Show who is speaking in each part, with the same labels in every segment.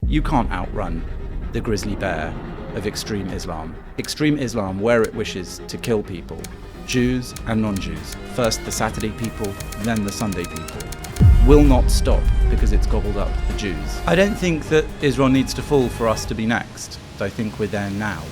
Speaker 1: You can't outrun the grizzly bear of extreme Islam. Extreme Islam, where it wishes to kill people, Jews and non-Jews, first the Saturday people, then the Sunday people, will not stop because it's gobbled up the Jews. I don't think that Israel needs to fall for us to be next. I think we're there now.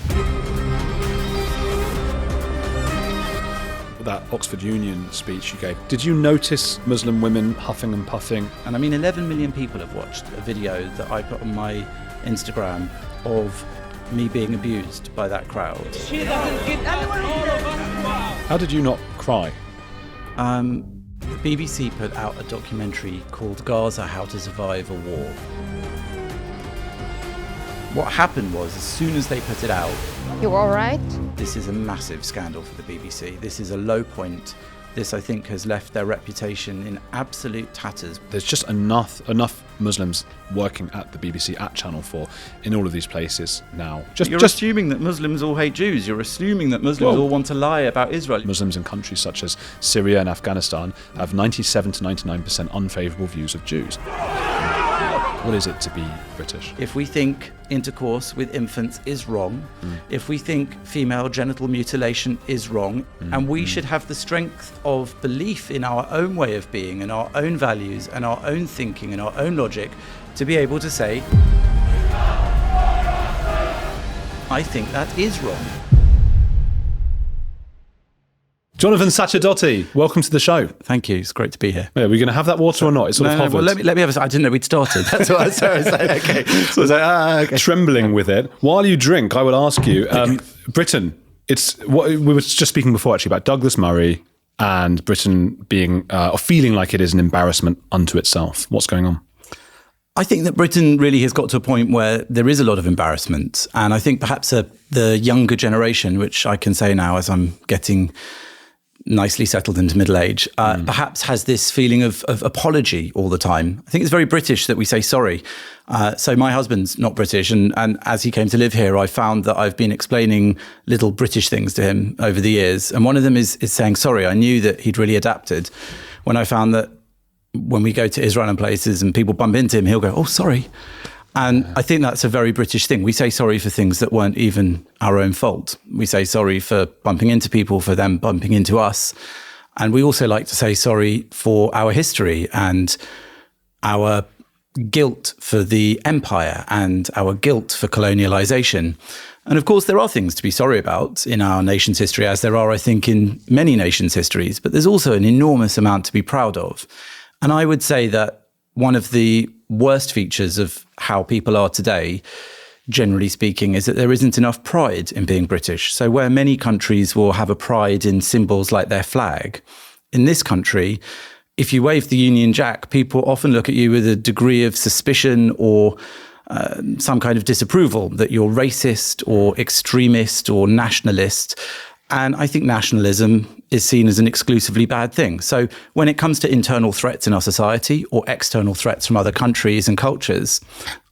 Speaker 2: That Oxford Union speech you gave, did you notice Muslim women huffing and puffing?
Speaker 1: And I mean, 11 million people have watched a video that I put on my Instagram of me being abused by that crowd.
Speaker 2: How did you not cry?
Speaker 1: The BBC put out a documentary called Gaza, How to Survive a War. What happened was, as soon as they put it out...
Speaker 3: You all right?
Speaker 1: This is a massive scandal for the BBC. This is a low point. This, I think, has left their reputation in absolute tatters.
Speaker 2: There's just enough Muslims working at the BBC, at Channel 4, in all of these places now.
Speaker 1: You're assuming that Muslims all hate Jews. You're assuming that Muslims all want to lie about Israel.
Speaker 2: Muslims in countries such as Syria and Afghanistan have 97 to 99% unfavourable views of Jews. What is it to be British?
Speaker 1: If we think intercourse with infants is wrong, if we think female genital mutilation is wrong, and we should have the strength of belief in our own way of being and our own values and our own thinking and our own logic to be able to say, I think that is wrong.
Speaker 2: Jonathan Sacerdoti, welcome to the show.
Speaker 1: Thank you. It's great to be here.
Speaker 2: Yeah, are we going to have that water or not? It's sort of hovered.
Speaker 1: Well, let me have a... I didn't know we'd started. That's what I was saying. Okay. So I was like, okay.
Speaker 2: Trembling with it. While you drink, I will ask you, Britain, we were just speaking before actually about Douglas Murray and Britain being, or feeling like it is an embarrassment unto itself. What's going on?
Speaker 1: I think that Britain really has got to a point where there is a lot of embarrassment. And I think perhaps the younger generation, which I can say now as I'm getting nicely settled into middle age, perhaps has this feeling of apology all the time. I think it's very British that we say sorry. So my husband's not British, and as he came to live here, I found that I've been explaining little British things to him over the years. And one of them is saying sorry. I knew that he'd really adapted when I found that when we go to Israel and places and people bump into him, he'll go, oh, sorry. And I think that's a very British thing. We say sorry for things that weren't even our own fault. We say sorry for bumping into people, for them bumping into us. And we also like to say sorry for our history and our guilt for the empire and our guilt for colonialization. And of course, there are things to be sorry about in our nation's history, as there are, I think, in many nations' histories. But there's also an enormous amount to be proud of. And I would say that one of the worst features of how people are today, generally speaking, is that there isn't enough pride in being British. So where many countries will have a pride in symbols like their flag, in this country, if you wave the Union Jack, people often look at you with a degree of suspicion or some kind of disapproval that you're racist or extremist or nationalist. And I think nationalism is seen as an exclusively bad thing. So when it comes to internal threats in our society or external threats from other countries and cultures,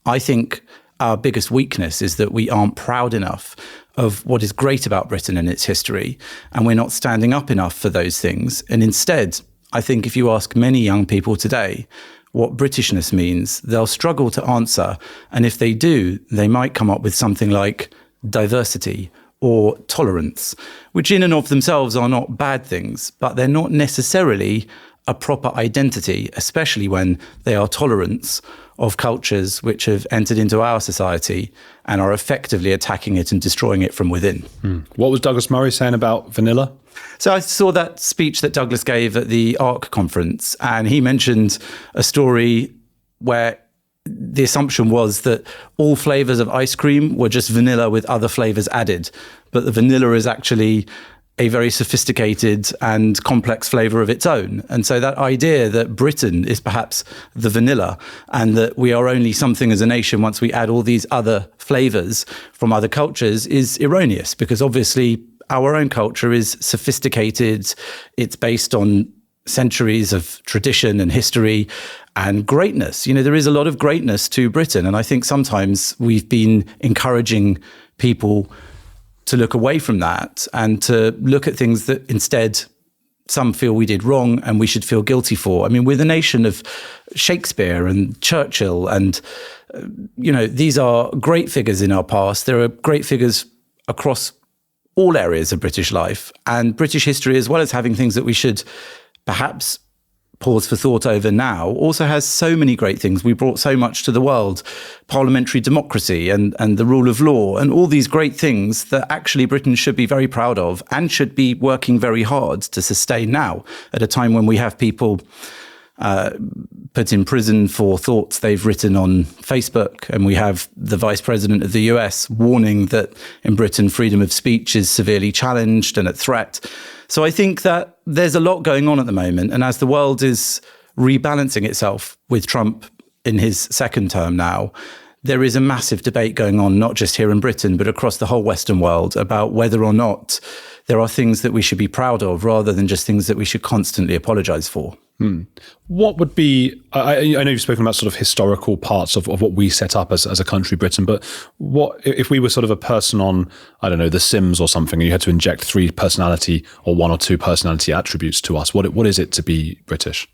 Speaker 1: I think our biggest weakness is that we aren't proud enough of what is great about Britain and its history, and we're not standing up enough for those things. And instead, I think if you ask many young people today what Britishness means, they'll struggle to answer. And if they do, they might come up with something like diversity or tolerance, which in and of themselves are not bad things, but they're not necessarily a proper identity, especially when they are tolerance of cultures which have entered into our society and are effectively attacking it and destroying it from within.
Speaker 2: What was Douglas Murray saying about vanilla?
Speaker 1: So I saw that speech that Douglas gave at the ARC conference, and he mentioned a story where the assumption was that all flavors of ice cream were just vanilla with other flavors added, but the vanilla is actually a very sophisticated and complex flavor of its own. And so that idea that Britain is perhaps the vanilla and that we are only something as a nation once we add all these other flavors from other cultures is erroneous, because obviously our own culture is sophisticated. It's based on centuries of tradition and history and greatness. You know, there is a lot of greatness to Britain. And I think sometimes we've been encouraging people to look away from that and to look at things that instead some feel we did wrong and we should feel guilty for. I mean, we're the nation of Shakespeare and Churchill, and, these are great figures in our past. There are great figures across all areas of British life, and British history, as well as having things that we should perhaps pause for thought over now, also has so many great things. We brought so much to the world, parliamentary democracy and the rule of law, and all these great things that actually Britain should be very proud of and should be working very hard to sustain now, at a time when we have people put in prison for thoughts they've written on Facebook, and we have the Vice President of the US warning that in Britain freedom of speech is severely challenged and at threat. So I think that there's a lot going on at the moment, and as the world is rebalancing itself with Trump in his second term now, there is a massive debate going on, not just here in Britain, but across the whole Western world, about whether or not there are things that we should be proud of rather than just things that we should constantly apologise for.
Speaker 2: What would be, I know you've spoken about sort of historical parts of what we set up as a country, Britain, but what if we were sort of a person on, I don't know, The Sims or something, and you had to inject 3 personality or 1 or 2 personality attributes to us? What is it to be British?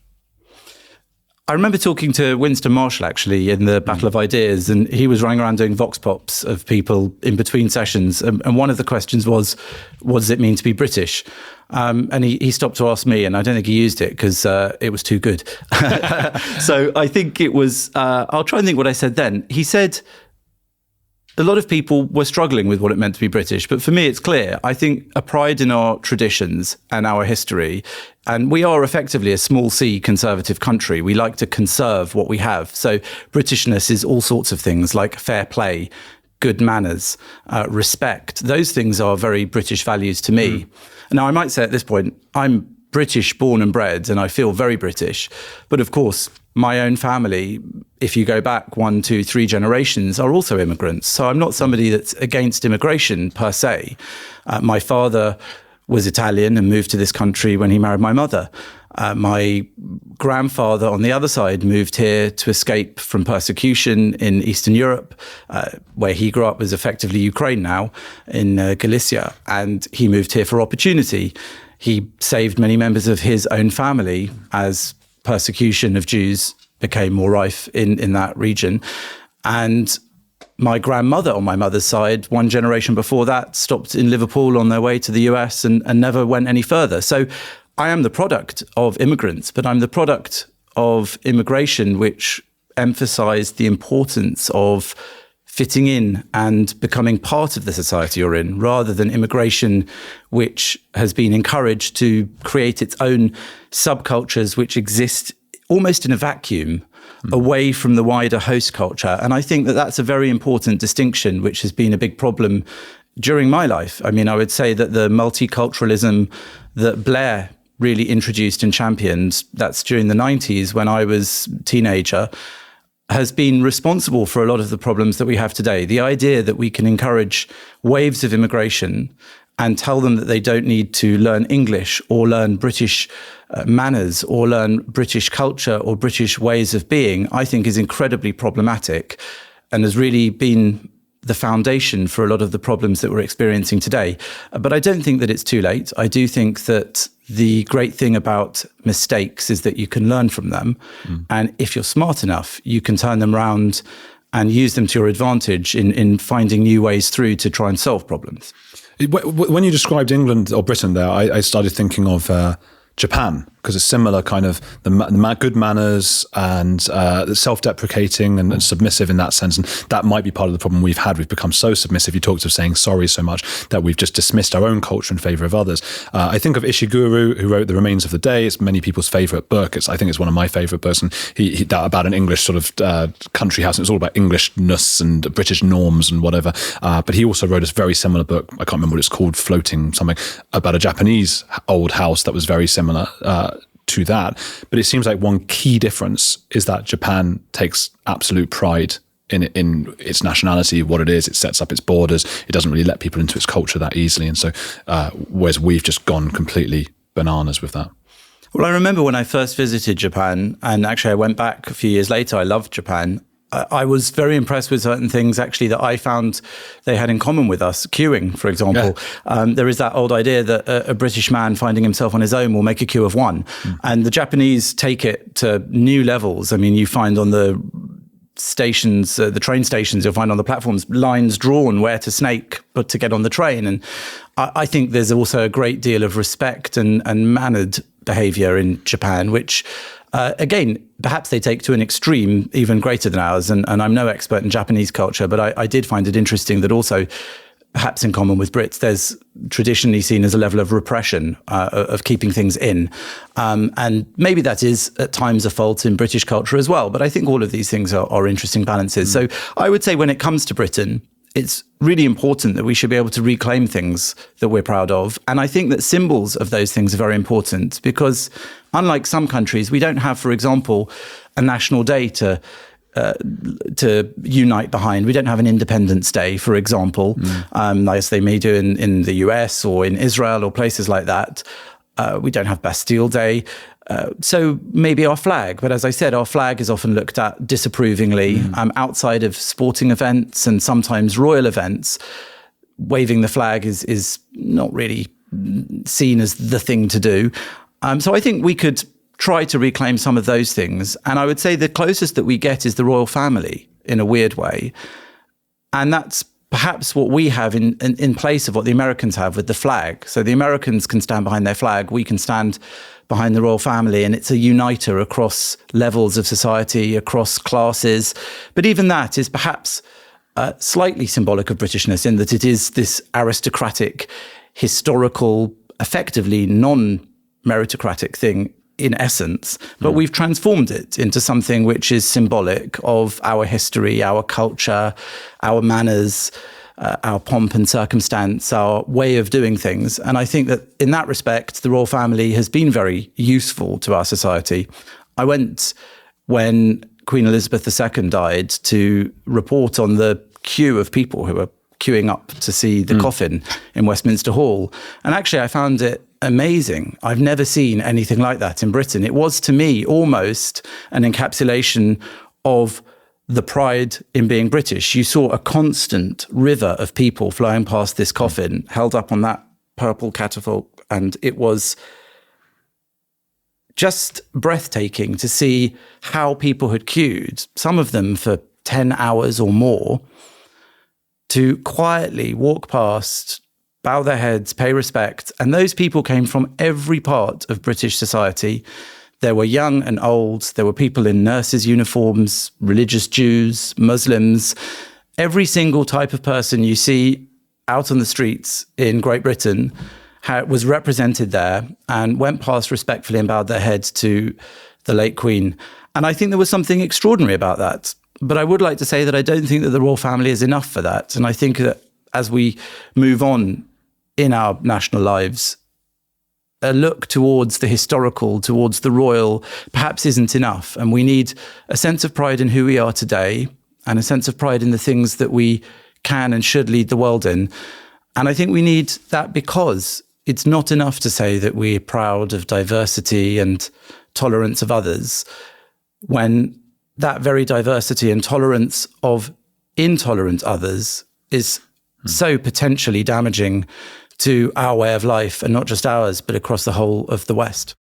Speaker 1: I remember talking to Winston Marshall, actually, in the Battle of Ideas, and he was running around doing vox pops of people in between sessions. And one of the questions was, what does it mean to be British? And he stopped to ask me, and I don't think he used it because it was too good. So I think it was, I'll try and think what I said then. He said, a lot of people were struggling with what it meant to be British, but for me, it's clear. I think a pride in our traditions and our history, and we are effectively a small c conservative country. We like to conserve what we have. So Britishness is all sorts of things like fair play, good manners, respect. Those things are very British values to me. Now, I might say at this point, I'm British born and bred, and I feel very British. But of course, my own family, if you go back 1, 2, 3 generations, are also immigrants. So I'm not somebody that's against immigration per se. My father was Italian and moved to this country when he married my mother. My grandfather on the other side moved here to escape from persecution in Eastern Europe, where he grew up was effectively Ukraine now, in Galicia, and he moved here for opportunity. He saved many members of his own family as persecution of Jews became more rife in that region. And my grandmother on my mother's side, 1 generation before that, stopped in Liverpool on their way to the US and never went any further. So I am the product of immigrants, but I'm the product of immigration, which emphasized the importance of fitting in and becoming part of the society you're in, rather than immigration, which has been encouraged to create its own subcultures, which exist almost in a vacuum away from the wider host culture. And I think that that's a very important distinction, which has been a big problem during my life. I mean, I would say that the multiculturalism that Blair really introduced and championed, that's during the 90s when I was a teenager, has been responsible for a lot of the problems that we have today. The idea that we can encourage waves of immigration and tell them that they don't need to learn English or learn British manners or learn British culture or British ways of being, I think is incredibly problematic and has really been the foundation for a lot of the problems that we're experiencing today. But I don't think that it's too late. I do think that the great thing about mistakes is that you can learn from them. And if you're smart enough, you can turn them around and use them to your advantage in finding new ways through to try and solve problems.
Speaker 2: When you described England or Britain there, I started thinking of Japan, because it's similar kind of the good manners and self-deprecating and submissive in that sense. And that might be part of the problem we've had. We've become so submissive. You talked of saying sorry so much that we've just dismissed our own culture in favor of others. I think of Ishiguro, who wrote The Remains of the Day. It's many people's favorite book. I think it's one of my favorite books. And he that about an English sort of country house. And it's all about Englishness and British norms and whatever. But he also wrote a very similar book. I can't remember what it's called, Floating something, about a Japanese old house that was very similar to that. But it seems like one key difference is that Japan takes absolute pride in its nationality, what it is. It sets up its borders. It doesn't really let people into its culture that easily. And so whereas we've just gone completely bananas with that. Well,
Speaker 1: I remember when I first visited Japan, and actually I went back a few years later, I loved Japan. I was very impressed with certain things, actually, that I found they had in common with us. Queuing, for example. Yeah. There is that old idea that a British man finding himself on his own will make a queue of one. And the Japanese take it to new levels. I mean, you find on the stations, the train stations, you'll find on the platforms, lines drawn where to snake, but to get on the train. And I think there's also a great deal of respect and mannered behavior in Japan, which... again, perhaps they take to an extreme even greater than ours. And I'm no expert in Japanese culture, but I did find it interesting that also, perhaps in common with Brits, there's traditionally seen as a level of repression, of keeping things in. And maybe that is at times a fault in British culture as well. But I think all of these things are interesting balances. So I would say when it comes to Britain, it's really important that we should be able to reclaim things that we're proud of. And I think that symbols of those things are very important because unlike some countries, we don't have, for example, a national day to unite behind. We don't have an Independence Day, for example, as they may do in the US or in Israel or places like that. We don't have Bastille Day. So maybe our flag, but as I said, our flag is often looked at disapprovingly outside of sporting events and sometimes royal events. Waving the flag is not really seen as the thing to do. So I think we could try to reclaim some of those things. And I would say the closest that we get is the royal family in a weird way. And that's perhaps what we have in place of what the Americans have with the flag. So the Americans can stand behind their flag. We can stand behind the royal family, and it's a uniter across levels of society, across classes. But even that is perhaps slightly symbolic of Britishness in that it is this aristocratic, historical, effectively non-meritocratic thing in essence, but we've transformed it into something which is symbolic of our history, our culture, our manners, our pomp and circumstance, our way of doing things. And I think that in that respect, the royal family has been very useful to our society. I went when Queen Elizabeth II died to report on the queue of people who were queuing up to see the coffin in Westminster Hall. And actually, I found it amazing. I've never seen anything like that in Britain. It was, to me, almost an encapsulation of the pride in being British. You saw a constant river of people flowing past this coffin, held up on that purple catafalque, and it was just breathtaking to see how people had queued, some of them for 10 hours or more, to quietly walk past, bow their heads, pay respect. And those people came from every part of British society. There were young and old. There were people in nurses' uniforms, religious Jews, Muslims. Every single type of person you see out on the streets in Great Britain was represented there and went past respectfully and bowed their heads to the late Queen. And I think there was something extraordinary about that. But I would like to say that I don't think that the royal family is enough for that. And I think that as we move on in our national lives, a look towards the historical, towards the royal, perhaps isn't enough. And we need a sense of pride in who we are today and a sense of pride in the things that we can and should lead the world in. And I think we need that because it's not enough to say that we're proud of diversity and tolerance of others when that very diversity and tolerance of intolerant others is so potentially damaging to our way of life, and not just ours, but across the whole of the West.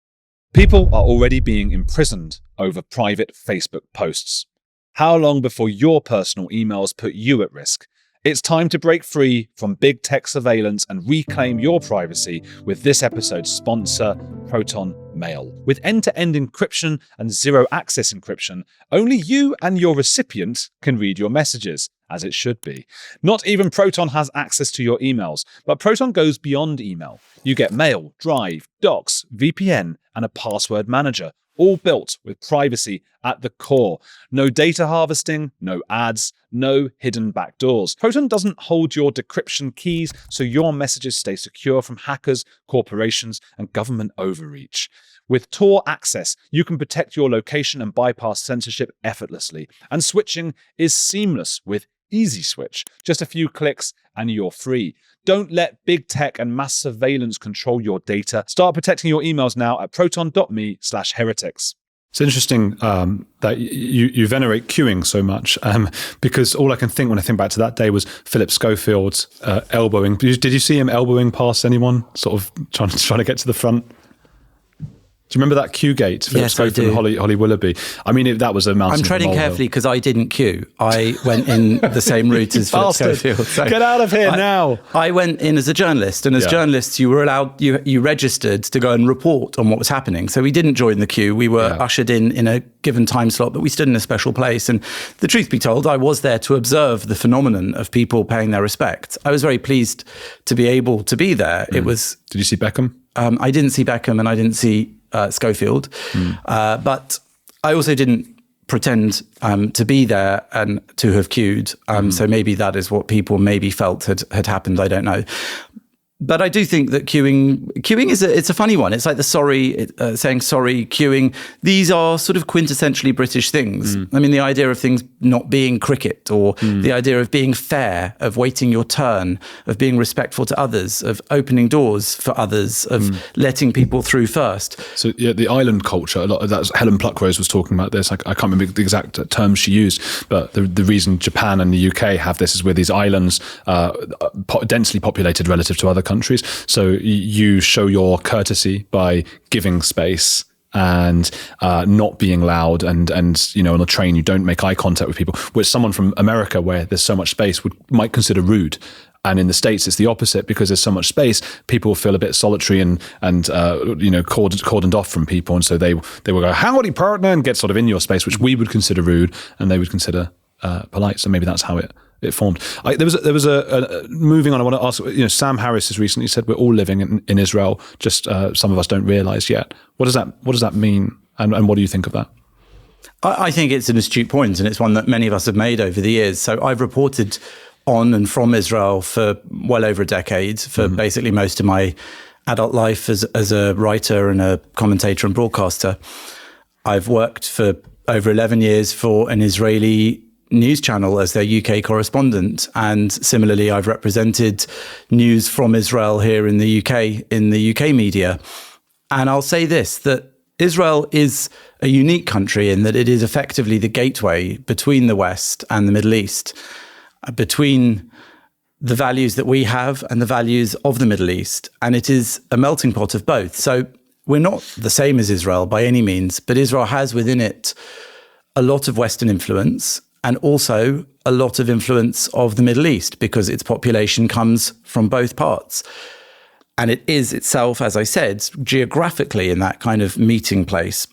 Speaker 3: People are already being imprisoned over private Facebook posts. How long before your personal emails put you at risk? It's time to break free from big tech surveillance and reclaim your privacy with this episode's sponsor, Proton Mail. With end-to-end encryption and zero-access encryption, only you and your recipient can read your messages, as it should be. Not even Proton has access to your emails, but Proton goes beyond email. You get mail, Drive, Docs, VPN, and a password manager, all built with privacy at the core. No data harvesting, no ads, no hidden backdoors. Proton doesn't hold your decryption keys, so your messages stay secure from hackers, corporations, and government overreach. With Tor access, you can protect your location and bypass censorship effortlessly. And switching is seamless with Easy Switch. Just a few clicks and you're free. Don't let big tech and mass surveillance control your data. Start protecting your emails now at proton.me/heretics.
Speaker 2: It's interesting that you venerate queuing so much, because all I can think when I think back to that day was Philip Schofield's elbowing. Did you see him elbowing past anyone, sort of trying to get to the front? Do you remember that queue gate?
Speaker 1: Yes, I do.
Speaker 2: And Holly Willoughby. I mean, that was a mountain.
Speaker 1: I'm treading carefully because I didn't queue. I went in the same route as Philip Schofield.
Speaker 2: So get out of here now.
Speaker 1: I went in as a journalist, and as journalists, you were allowed, you registered to go and report on what was happening. So we didn't join the queue. We were ushered in a given time slot, but we stood in a special place. And the truth be told, I was there to observe the phenomenon of people paying their respect. I was very pleased to be able to be there. It was.
Speaker 2: Did you see Beckham?
Speaker 1: I didn't see Beckham, and I didn't see Schofield, but I also didn't pretend to be there and to have queued. So maybe that is what people maybe felt had happened. I don't know. But I do think that queuing is it's a funny one. It's like the saying sorry, queuing. These are sort of quintessentially British things. I mean, the idea of things not being cricket, or the idea of being fair, of waiting your turn, of being respectful to others, of opening doors for others, of letting people through first.
Speaker 2: So yeah, the island culture, a lot of that's Helen Pluckrose was talking about this. I can't remember the exact terms she used, but the reason Japan and the UK have this is with these islands densely populated relative to other countries. So you show your courtesy by giving space and not being loud, and you know, on the train you don't make eye contact with people, which someone from America, where there's so much space, might consider rude. And in the States, it's the opposite, because there's so much space, people feel a bit solitary and you know, cordoned off from people, and so they will go, howdy partner, and get sort of in your space, which we would consider rude and they would consider polite. So maybe that's how it formed. There was a moving on. I want to ask. You know, Sam Harris has recently said we're all living in Israel. Just some of us don't realise yet. What does that mean? And what do you think of that?
Speaker 1: I think it's an astute point, and it's one that many of us have made over the years. So I've reported on and from Israel for well over a decade, for basically most of my adult life as a writer and a commentator and broadcaster. I've worked for over 11 years for an Israeli news channel as their UK correspondent. And similarly, I've represented news from Israel here in the UK media. And I'll say this, that Israel is a unique country in that it is effectively the gateway between the West and the Middle East, between the values that we have and the values of the Middle East. And it is a melting pot of both. So we're not the same as Israel by any means, but Israel has within it a lot of Western influence, and also a lot of influence of the Middle East, because its population comes from both parts. And it is itself, as I said, geographically in that kind of meeting place.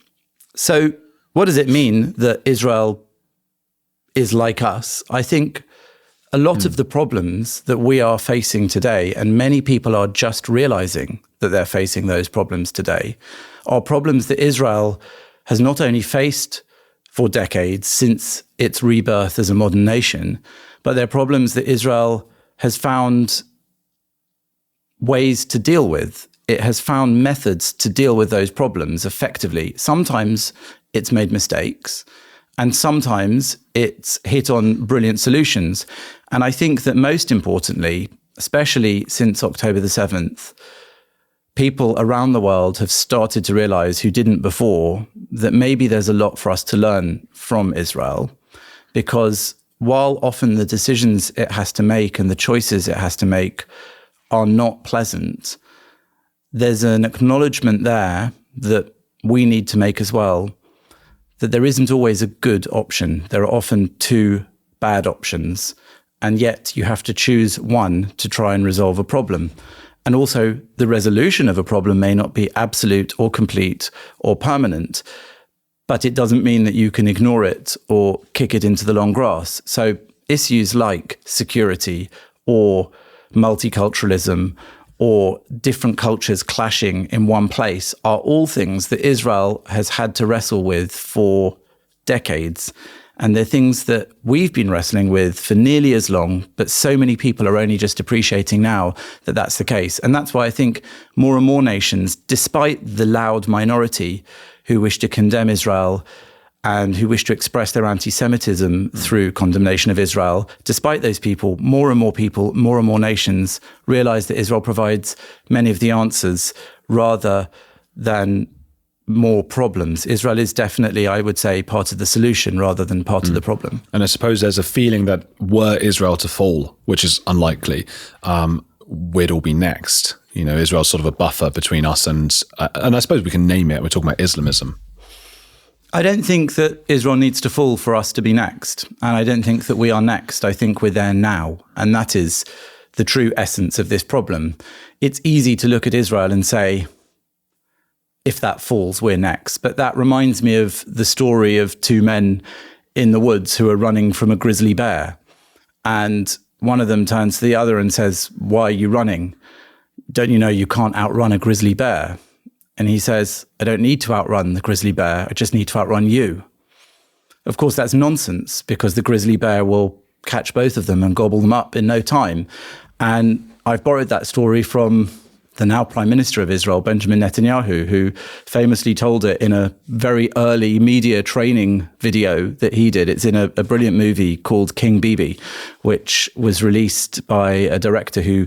Speaker 1: So what does it mean that Israel is like us? I think a lot of the problems that we are facing today, and many people are just realizing that they're facing those problems today, are problems that Israel has not only faced for decades since its rebirth as a modern nation, but they're problems that Israel has found ways to deal with. It has found methods to deal with those problems effectively. Sometimes it's made mistakes, and sometimes it's hit on brilliant solutions. And I think that most importantly, especially since October the 7th, people around the world have started to realize, who didn't before, that maybe there's a lot for us to learn from Israel, because while often the decisions it has to make and the choices it has to make are not pleasant, there's an acknowledgement there that we need to make as well, that there isn't always a good option. There are often two bad options, and yet you have to choose one to try and resolve a problem. And also, the resolution of a problem may not be absolute or complete or permanent, but it doesn't mean that you can ignore it or kick it into the long grass. So issues like security or multiculturalism or different cultures clashing in one place are all things that Israel has had to wrestle with for decades. And they're things that we've been wrestling with for nearly as long, but so many people are only just appreciating now that that's the case. And that's why I think more and more nations, despite the loud minority who wish to condemn Israel and who wish to express their anti-Semitism through condemnation of Israel, despite those people, more and more nations realize that Israel provides many of the answers rather than more problems. Israel is definitely, I would say, part of the solution rather than part of the problem.
Speaker 2: And I suppose there's a feeling that were Israel to fall, which is unlikely, we'd all be next. You know, Israel's sort of a buffer between us and I suppose we can name it. We're talking about Islamism.
Speaker 1: I don't think that Israel needs to fall for us to be next. And I don't think that we are next. I think we're there now. And that is the true essence of this problem. It's easy to look at Israel and say, if that falls, we're next. But that reminds me of the story of two men in the woods who are running from a grizzly bear. And one of them turns to the other and says, "Why are you running? Don't you know you can't outrun a grizzly bear?" And he says, "I don't need to outrun the grizzly bear. I just need to outrun you." Of course, that's nonsense, because the grizzly bear will catch both of them and gobble them up in no time. And I've borrowed that story from the now Prime Minister of Israel, Benjamin Netanyahu, who famously told it in a very early media training video that he did. It's in a brilliant movie called King Bibi, which was released by a director who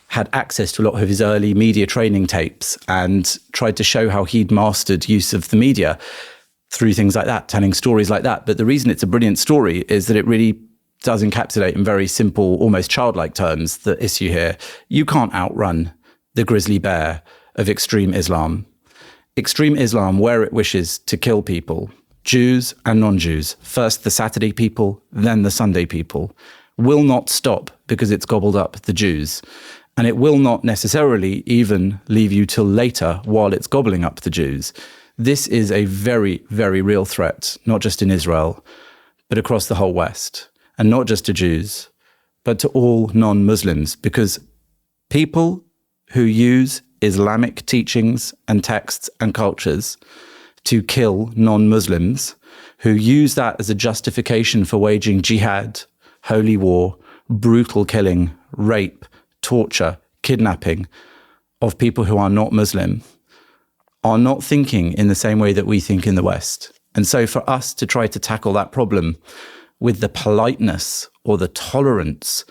Speaker 1: had access to a lot of his early media training tapes and tried to show how he'd mastered use of the media through things like that, telling stories like that. But the reason it's a brilliant story is that it really does encapsulate in very simple, almost childlike terms, the issue here. You can't outrun the grizzly bear of extreme Islam. Extreme Islam, where it wishes to kill people, Jews and non-Jews, first the Saturday people, then the Sunday people, will not stop because it's gobbled up the Jews. And it will not necessarily even leave you till later while it's gobbling up the Jews. This is a very, very real threat, not just in Israel, but across the whole West. And not just to Jews, but to all non-Muslims, because people who use Islamic teachings and texts and cultures to kill non-Muslims, who use that as a justification for waging jihad, holy war, brutal killing, rape, torture, kidnapping of people who are not Muslim, are not thinking in the same way that we think in the West. And so for us to try to tackle that problem with the politeness or the tolerance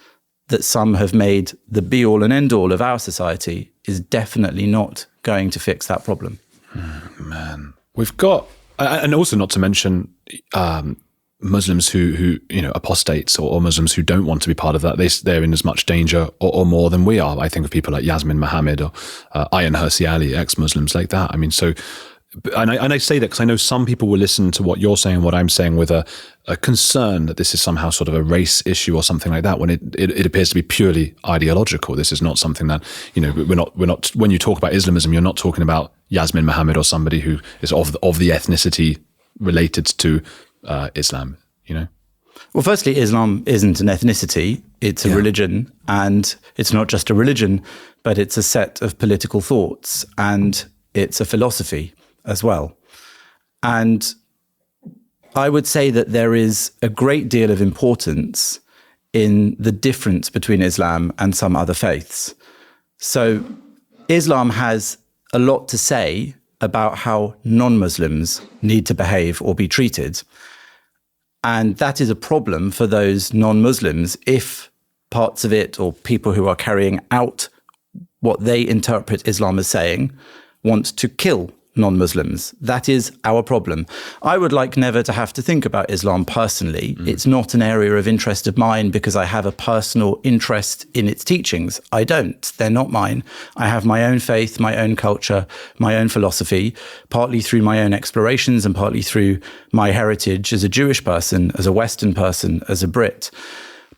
Speaker 1: that some have made the be-all and end-all of our society is definitely not going to fix that problem.
Speaker 2: Man, we've got, and also not to mention Muslims who apostates or Muslims who don't want to be part of that. They're in as much danger or more than we are. I think of people like Yasmin Mohammed or Ayan Hirsi Ali, ex-Muslims like that. I mean, so, and I say that because I know some people will listen to what you're saying, what I'm saying, with a concern that this is somehow sort of a race issue or something like that, when it appears to be purely ideological. This is not something that, we're not, when you talk about Islamism, you're not talking about Yasmin Mohammed or somebody who is of the ethnicity related to Islam, Well, firstly, Islam isn't an ethnicity, it's a religion, and it's not just a religion, but it's a set of political thoughts, and it's a philosophy as well. And I would say that there is a great deal of importance in the difference between Islam and some other faiths. So Islam has a lot to say about how non-Muslims need to behave or be treated. And that is a problem for those non-Muslims if parts of it, or people who are carrying out what they interpret Islam as saying, want to kill non-Muslims. That is our problem. I would like never to have to think about Islam personally. It's not an area of interest of mine because I have a personal interest in its teachings. I don't. They're not mine. I have my own faith, my own culture, my own philosophy, partly through my own explorations and partly through my heritage as a Jewish person, as a Western person, as a Brit.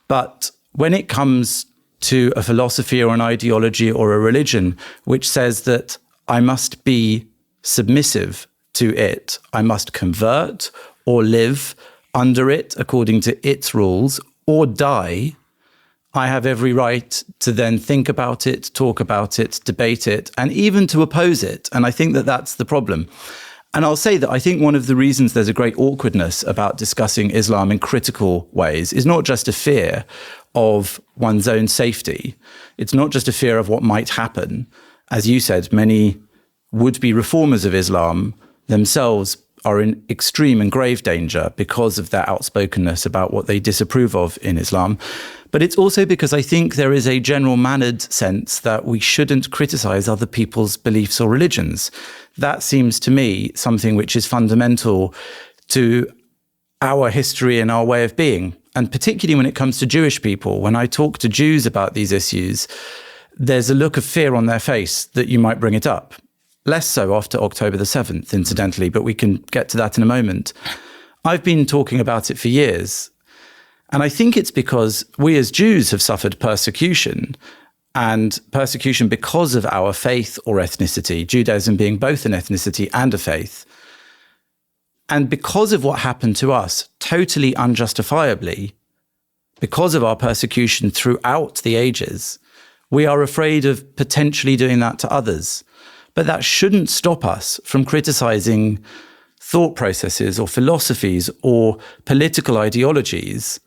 Speaker 2: But when it comes to a philosophy or an ideology or a religion which says that I must be submissive to it, I must convert or live under it according to its rules or die, I have every right to then think about it, talk about it, debate it, and even to oppose it. And I think that that's the problem. And I'll say that I think one of the reasons there's a great awkwardness about discussing Islam in critical ways is not just a fear of one's own safety. It's not just a fear of what might happen. As you said, many would-be reformers of Islam themselves are in extreme and grave danger because of their outspokenness about what they disapprove of in Islam.
Speaker 1: But it's also because I think there is a general mannered sense that we shouldn't criticize other people's beliefs or religions. That seems to me something which is fundamental to our history and our way of being. And particularly when it comes to Jewish people, when I talk to Jews about these issues, there's a look of fear on their face that you might bring it up. Less so after October the 7th, incidentally, but we can get to that in a moment. I've been talking about it for years. And I think it's because we as Jews have suffered persecution, and persecution because of our faith or ethnicity, Judaism being both an ethnicity and a faith. And because of what happened to us, totally unjustifiably, because of our persecution throughout the ages, we are afraid of potentially doing that to others. But that shouldn't stop us from criticizing thought processes or philosophies or political ideologies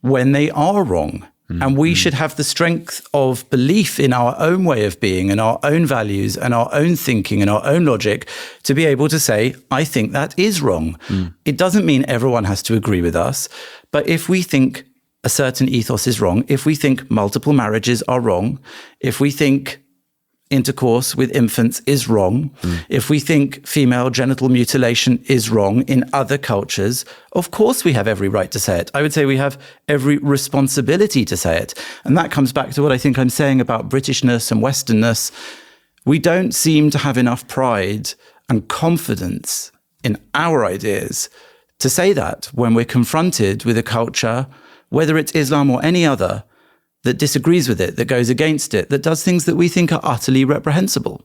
Speaker 1: when they are wrong. Mm-hmm. And we should have the strength of belief in our own way of being and our own values and our own thinking and our own logic to be able to say, I think that is wrong. Mm. It doesn't mean everyone has to agree with us. But if we think a certain ethos is wrong, if we think multiple marriages are wrong, if we think intercourse with infants is wrong, if we think female genital mutilation is wrong in other cultures, of course we have every right to say it. I would say we have every responsibility to say it. And that comes back to what I think I'm saying about Britishness and Westernness. We don't seem to have enough pride and confidence in our ideas to say that when we're confronted with a culture, whether it's Islam or any other, that disagrees with it, that goes against it, that does things that we think are utterly reprehensible.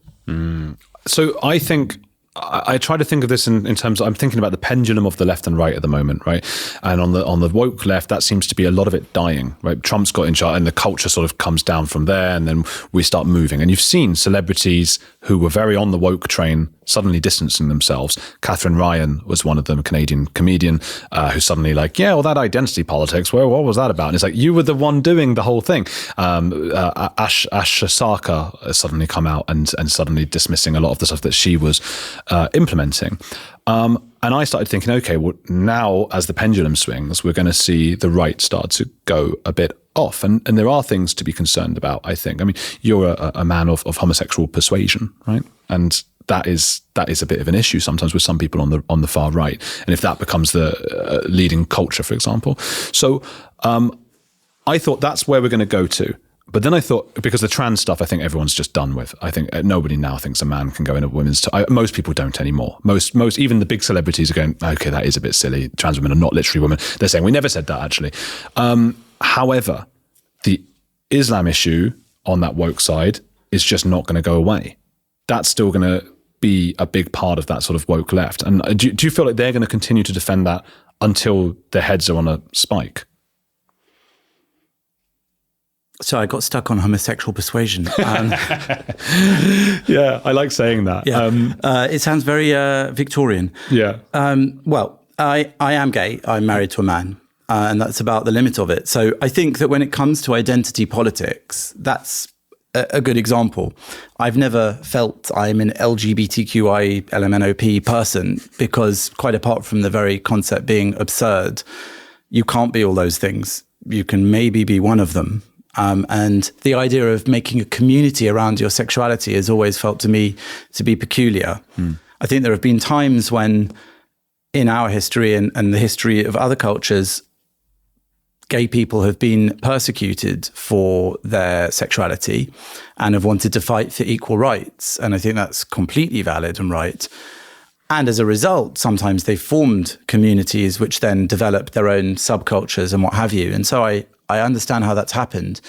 Speaker 2: So I think, I try to think of this in terms of, I'm thinking about the pendulum of the left and right at the moment, right? And on the woke left, that seems to be a lot of it dying, right? Trump's got in charge and the culture sort of comes down from there and then we start moving. And you've seen celebrities who were very on the woke train suddenly distancing themselves. Catherine Ryan was one of them, a Canadian comedian who's suddenly like, yeah, well, that identity politics, well, what was that about? And it's like, you were the one doing the whole thing. Ash Sarkar has suddenly come out and suddenly dismissing a lot of the stuff that she was implementing. And I started thinking, okay, well, now as the pendulum swings, we're going to see the right start to go a bit off. And there are things to be concerned about, I think. I mean, you're a man of homosexual persuasion, right? And that is a bit of an issue sometimes with some people on the far right. And if that becomes the leading culture, for example. So I thought that's where we're going to go to. But then I thought, because the trans stuff, I think everyone's just done with. I think nobody now thinks a man can go in a women's... most people don't anymore. Most, even the big celebrities are going, okay, that is a bit silly. Trans women are not literally women. They're saying, we never said that, actually. However, the Islam issue on that woke side is just not going to go away. That's still going to be a big part of that sort of woke left. And do you feel like they're going to continue to defend that until their heads are on a spike?
Speaker 1: So I got stuck on homosexual persuasion.
Speaker 2: Yeah, I like saying that.
Speaker 1: Yeah. It sounds very Victorian.
Speaker 2: Yeah.
Speaker 1: Well, I am gay. I'm married to a man. And that's about the limit of it. So I think that when it comes to identity politics, that's a good example. I've never felt I'm an LGBTQIA LMNOP person because, quite apart from the very concept being absurd, you can't be all those things. You can maybe be one of them. And the idea of making a community around your sexuality has always felt to me to be peculiar. I think there have been times when in our history and the history of other cultures, gay people have been persecuted for their sexuality and have wanted to fight for equal rights. And I think that's completely valid and right. And as a result, sometimes they formed communities which then developed their own subcultures and what have you. And so I understand how that's happened.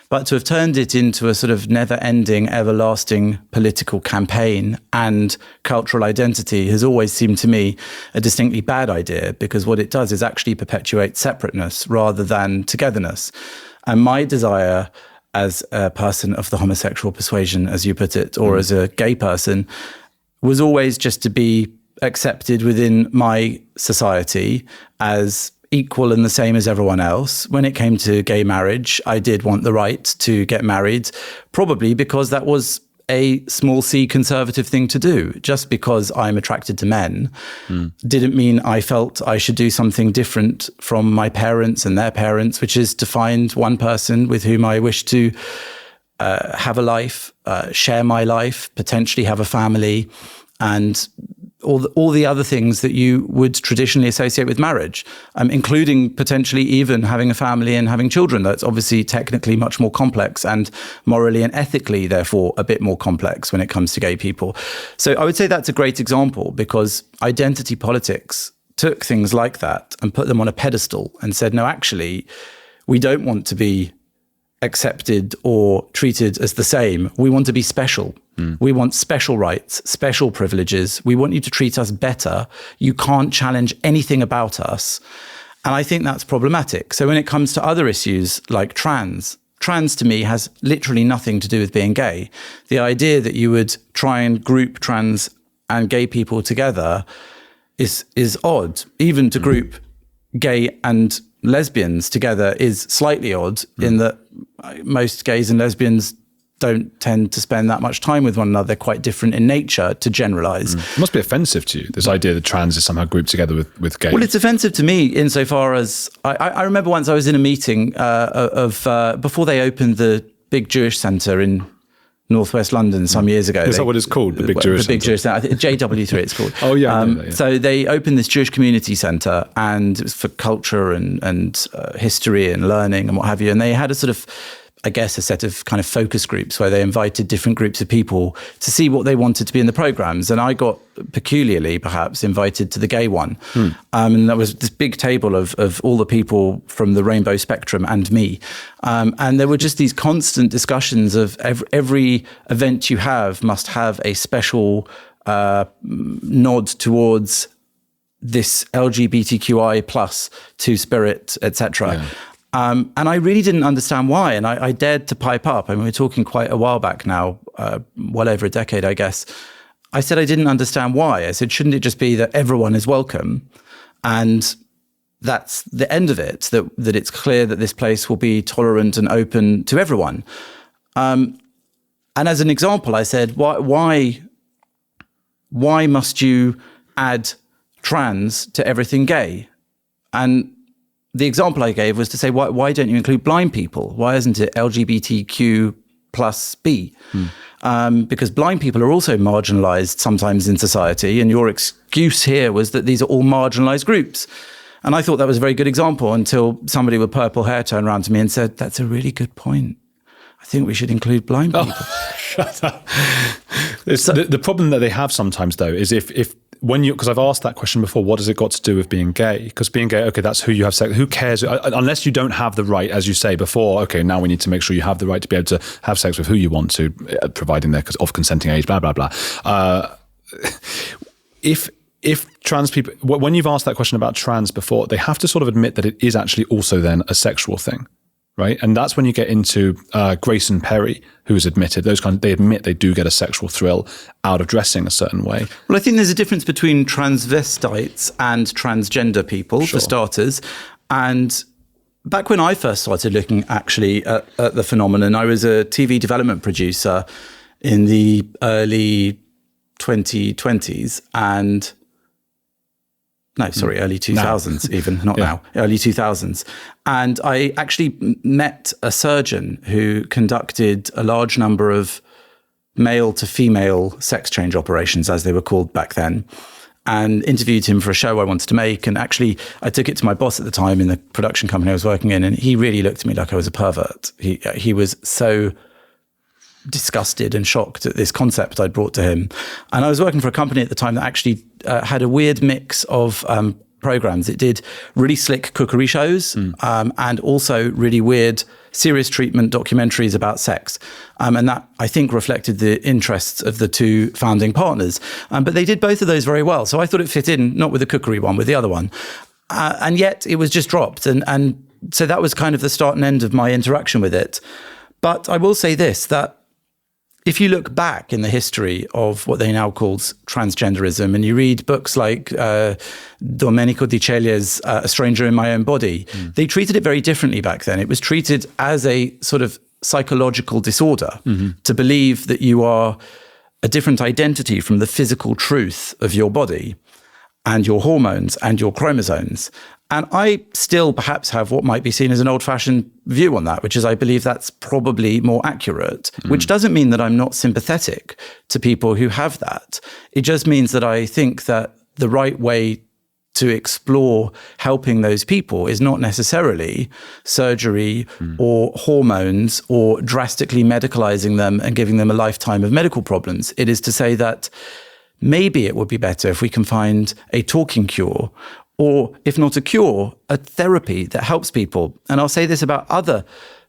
Speaker 1: But to have turned it into a sort of never-ending, everlasting political campaign and cultural identity has always seemed to me a distinctly bad idea, because what it does is actually perpetuate separateness rather than togetherness. And my desire as a person of the homosexual persuasion, as you put it, or as a gay person, was always just to be accepted within my society as equal and the same as everyone else. When it came to gay marriage, I did want the right to get married, probably because that was a small c conservative thing to do. Just because I'm attracted to men didn't mean I felt I should do something different from my parents and their parents, which is to find one person with whom I wish to have a life, share my life, potentially have a family, and all the other things that you would traditionally associate with marriage, including potentially even having a family and having children. That's obviously technically much more complex and morally and ethically, therefore, a bit more complex when it comes to gay people. So I would say that's a great example, because identity politics took things like that and put them on a pedestal and said, no, actually, we don't want to be accepted or treated as the same. We want to be special. We want special rights, special privileges. We want you to treat us better. You can't challenge anything about us. And I think that's problematic. So when it comes to other issues like trans to me has literally nothing to do with being gay. The idea that you would try and group trans and gay people together is odd. Even to group gay and lesbians together is slightly odd in that most gays and lesbians don't tend to spend that much time with one another. They're quite different in nature, to generalize.
Speaker 2: It must be offensive to you, this idea that trans is somehow grouped together with gay.
Speaker 1: Well, it's offensive to me insofar as I remember once I was in a meeting before they opened the big Jewish centre in northwest London some years ago.
Speaker 2: Is that what it's called? The big Jewish
Speaker 1: Centre? The big Jewish Centre. JW3 it's called.
Speaker 2: Oh, yeah.
Speaker 1: So they opened this Jewish community centre, and it was for culture and history and learning and what have you. And they had a sort of, I guess, a set of kind of focus groups where they invited different groups of people to see what they wanted to be in the programmes. And I got peculiarly, perhaps, invited to the gay one. And that was this big table of all the people from the rainbow spectrum and me. And there were just these constant discussions of every event you have must have a special nod towards this LGBTQI plus two spirit, etc.
Speaker 2: Yeah.
Speaker 1: And I really didn't understand why. And I dared to pipe up. I mean, we're talking quite a while back now, well over a decade, I guess. I said I didn't understand why. I said, shouldn't it just be that everyone is welcome? And that's the end of it, that it's clear that this place will be tolerant and open to everyone. And as an example, I said, why must you add trans to everything gay? And the example I gave was to say, why don't you include blind people? Why isn't it LGBTQ plus B? Because blind people are also marginalised sometimes in society, and your excuse here was that these are all marginalised groups. And I thought that was a very good example until somebody with purple hair turned around to me and said, that's a really good point. I think we should include blind people.
Speaker 2: Shut up. The problem that they have sometimes, though, is because I've asked that question before, what has it got to do with being gay? Because being gay, okay, that's who you have sex. Who cares? Unless you don't have the right, as you say before, okay, now we need to make sure you have the right to be able to have sex with who you want to, providing they're of consenting age, blah, blah, blah. If trans people, when you've asked that question about trans before, they have to sort of admit that it is actually also then a sexual thing. Right. And that's when you get into Grace and Perry, who's admitted they admit they do get a sexual thrill out of dressing a certain way.
Speaker 1: Well, I think there's a difference between transvestites and transgender people, for starters. And back when I first started looking actually at the phenomenon, I was a TV development producer in the early 2020s and early 2000s even, not now, early 2000s. And I actually met a surgeon who conducted a large number of male to female sex change operations, as they were called back then, and interviewed him for a show I wanted to make. And actually, I took it to my boss at the time in the production company I was working in, and he really looked at me like I was a pervert. He was so disgusted and shocked at this concept I'd brought to him. And I was working for a company at the time that actually had a weird mix of programs. It did really slick cookery shows and also really weird serious treatment documentaries about sex. And that, I think, reflected the interests of the two founding partners. But they did both of those very well. So I thought it fit in, not with the cookery one, with the other one. And yet it was just dropped. And so that was kind of the start and end of my interaction with it. But I will say this, that if you look back in the history of what they now call transgenderism, and you read books like Domenico Di Celia's A Stranger in My Own Body, they treated it very differently back then. It was treated as a sort of psychological disorder to believe that you are a different identity from the physical truth of your body and your hormones and your chromosomes. And I still perhaps have what might be seen as an old-fashioned view on that, which is I believe that's probably more accurate, which doesn't mean that I'm not sympathetic to people who have that. It just means that I think that the right way to explore helping those people is not necessarily surgery or hormones or drastically medicalizing them and giving them a lifetime of medical problems. It is to say that maybe it would be better if we can find a talking cure, or if not a cure, a therapy that helps people. And I'll say this about other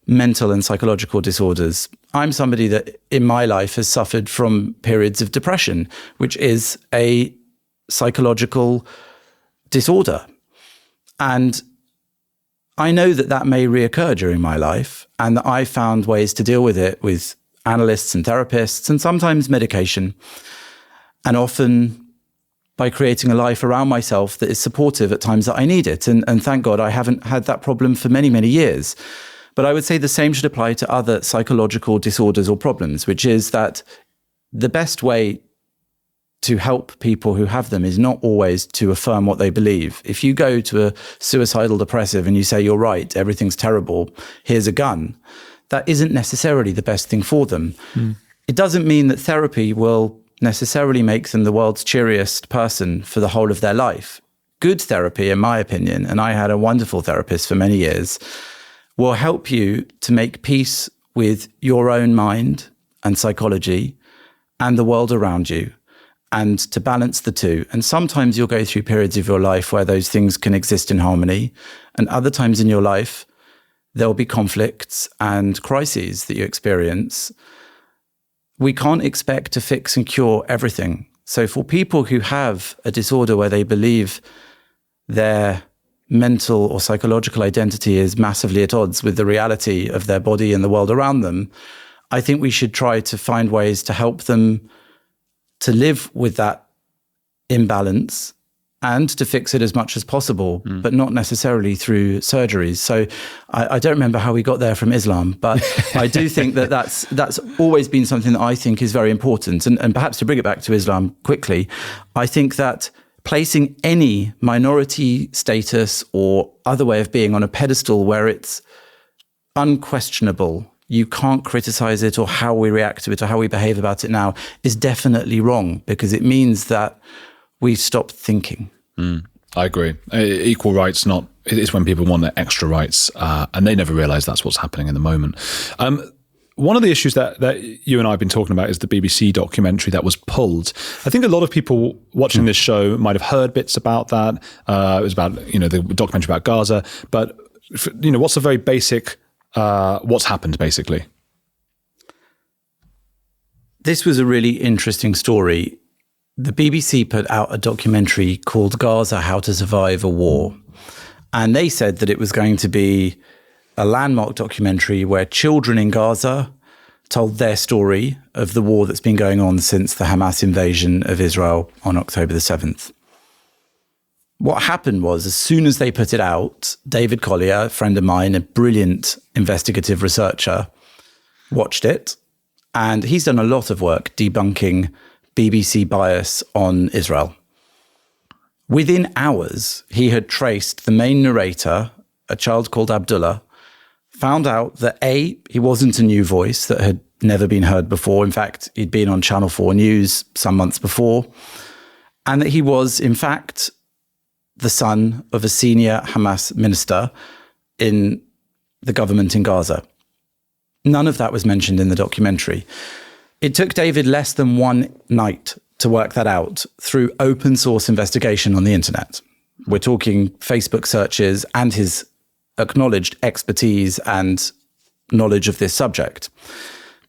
Speaker 1: mental and psychological disorders. I'm somebody that in my life has suffered from periods of depression, which is a psychological disorder. And I know that that may reoccur during my life, and that I found ways to deal with it with analysts and therapists, and sometimes medication, and often by creating a life around myself that is supportive at times that I need it. And thank God I haven't had that problem for many, many years. But I would say the same should apply to other psychological disorders or problems, which is that the best way to help people who have them is not always to affirm what they believe. If you go to a suicidal depressive and you say, you're right, everything's terrible, here's a gun, that isn't necessarily the best thing for them. It doesn't mean that therapy will necessarily make them the world's cheeriest person for the whole of their life. Good therapy, in my opinion, and I had a wonderful therapist for many years, will help you to make peace with your own mind and psychology and the world around you, and to balance the two. And sometimes you'll go through periods of your life where those things can exist in harmony, and other times in your life, there'll be conflicts and crises that you experience. We can't expect to fix and cure everything. So for people who have a disorder where they believe their mental or psychological identity is massively at odds with the reality of their body and the world around them, I think we should try to find ways to help them to live with that imbalance and to fix it as much as possible, but not necessarily through surgeries. So I don't remember how we got there from Islam, but I do think that that's always been something that I think is very important. And perhaps to bring it back to Islam quickly, I think that placing any minority status or other way of being on a pedestal where it's unquestionable, you can't criticize it, or how we react to it or how we behave about it now, is definitely wrong, because it means that we've stopped thinking.
Speaker 2: I agree. Equal rights, it's when people want their extra rights, and they never realize that's what's happening in the moment. One of the issues that you and I have been talking about is the BBC documentary that was pulled. I think a lot of people watching this show might have heard bits about that. It was about, the documentary about Gaza, but what's a very basic, what's happened basically?
Speaker 1: This was a really interesting story. The BBC put out a documentary called Gaza, How to Survive a War. And they said that it was going to be a landmark documentary where children in Gaza told their story of the war that's been going on since the Hamas invasion of Israel on October the 7th. What happened was, as soon as they put it out, David Collier, a friend of mine, a brilliant investigative researcher, watched it. And he's done a lot of work debunking BBC bias on Israel. Within hours, he had traced the main narrator, a child called Abdullah, found out that A, he wasn't a new voice that had never been heard before. In fact, he'd been on Channel 4 News some months before, and that he was, in fact, the son of a senior Hamas minister in the government in Gaza. None of that was mentioned in the documentary. It took David less than one night to work that out through open source investigation on the internet. We're talking Facebook searches and his acknowledged expertise and knowledge of this subject.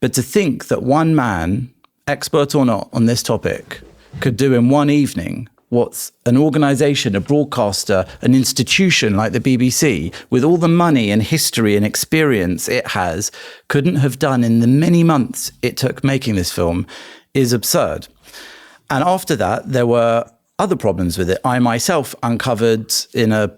Speaker 1: But to think that one man, expert or not on this topic, could do in one evening what an organization, a broadcaster, an institution like the BBC, with all the money and history and experience it has, couldn't have done in the many months it took making this film, is absurd. And after that, there were other problems with it. I myself uncovered in a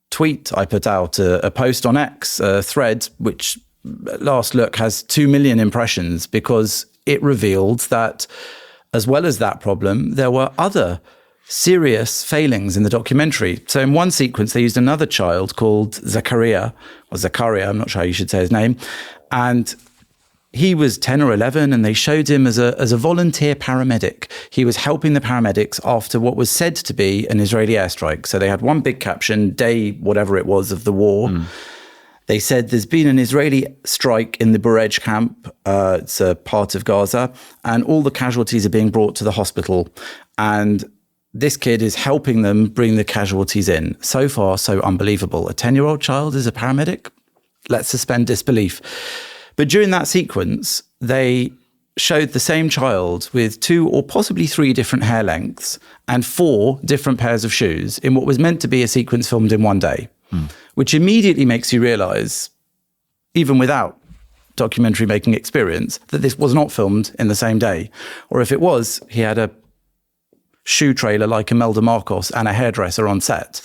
Speaker 1: tweet I put out, a post on X, a thread, which last look, has 2 million impressions because it revealed that, as well as that problem, there were other serious failings in the documentary. So in one sequence, they used another child called Zakaria, I'm not sure how you should say his name, and he was 10 or 11, and they showed him as a volunteer paramedic. He was helping the paramedics after what was said to be an Israeli airstrike. So they had one big caption, day whatever it was of the war. They said there's been an Israeli strike in the Burej camp. It's a part of Gaza, and all the casualties are being brought to the hospital. And this kid is helping them bring the casualties in. So far, so unbelievable. A 10-year-old child is a paramedic? Let's suspend disbelief. But during that sequence, they showed the same child with 2 or possibly 3 different hair lengths and 4 different pairs of shoes in what was meant to be a sequence filmed in one day, which immediately makes you realize, even without documentary making experience, that this was not filmed in the same day. Or if it was, he had a shoe trailer like Imelda Marcos and a hairdresser on set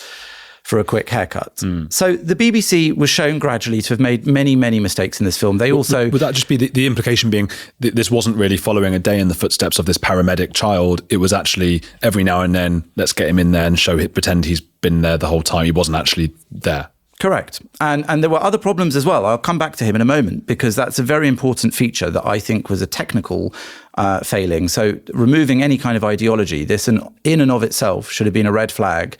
Speaker 1: for a quick haircut. So the BBC was shown gradually to have made many, many mistakes in this film. They also...
Speaker 2: Would that just be the implication being that this wasn't really following a day in the footsteps of this paramedic child? It was actually every now and then, let's get him in there and pretend he's been there the whole time. He wasn't actually there.
Speaker 1: Correct. And there were other problems as well. I'll come back to him in a moment, because that's a very important feature that I think was a technical failing. So removing any kind of ideology, this in and of itself should have been a red flag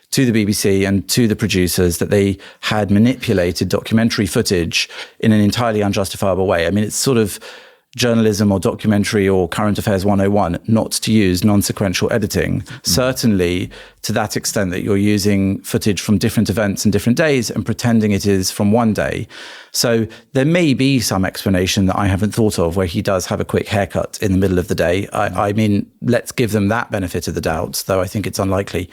Speaker 1: to the BBC and to the producers that they had manipulated documentary footage in an entirely unjustifiable way. I mean, it's sort of journalism or documentary or current affairs 101 not to use non-sequential editing, certainly to that extent that you're using footage from different events and different days and pretending it is from one day. So there may be some explanation that I haven't thought of where he does have a quick haircut in the middle of the day. I mean, let's give them that benefit of the doubt, though I think it's unlikely.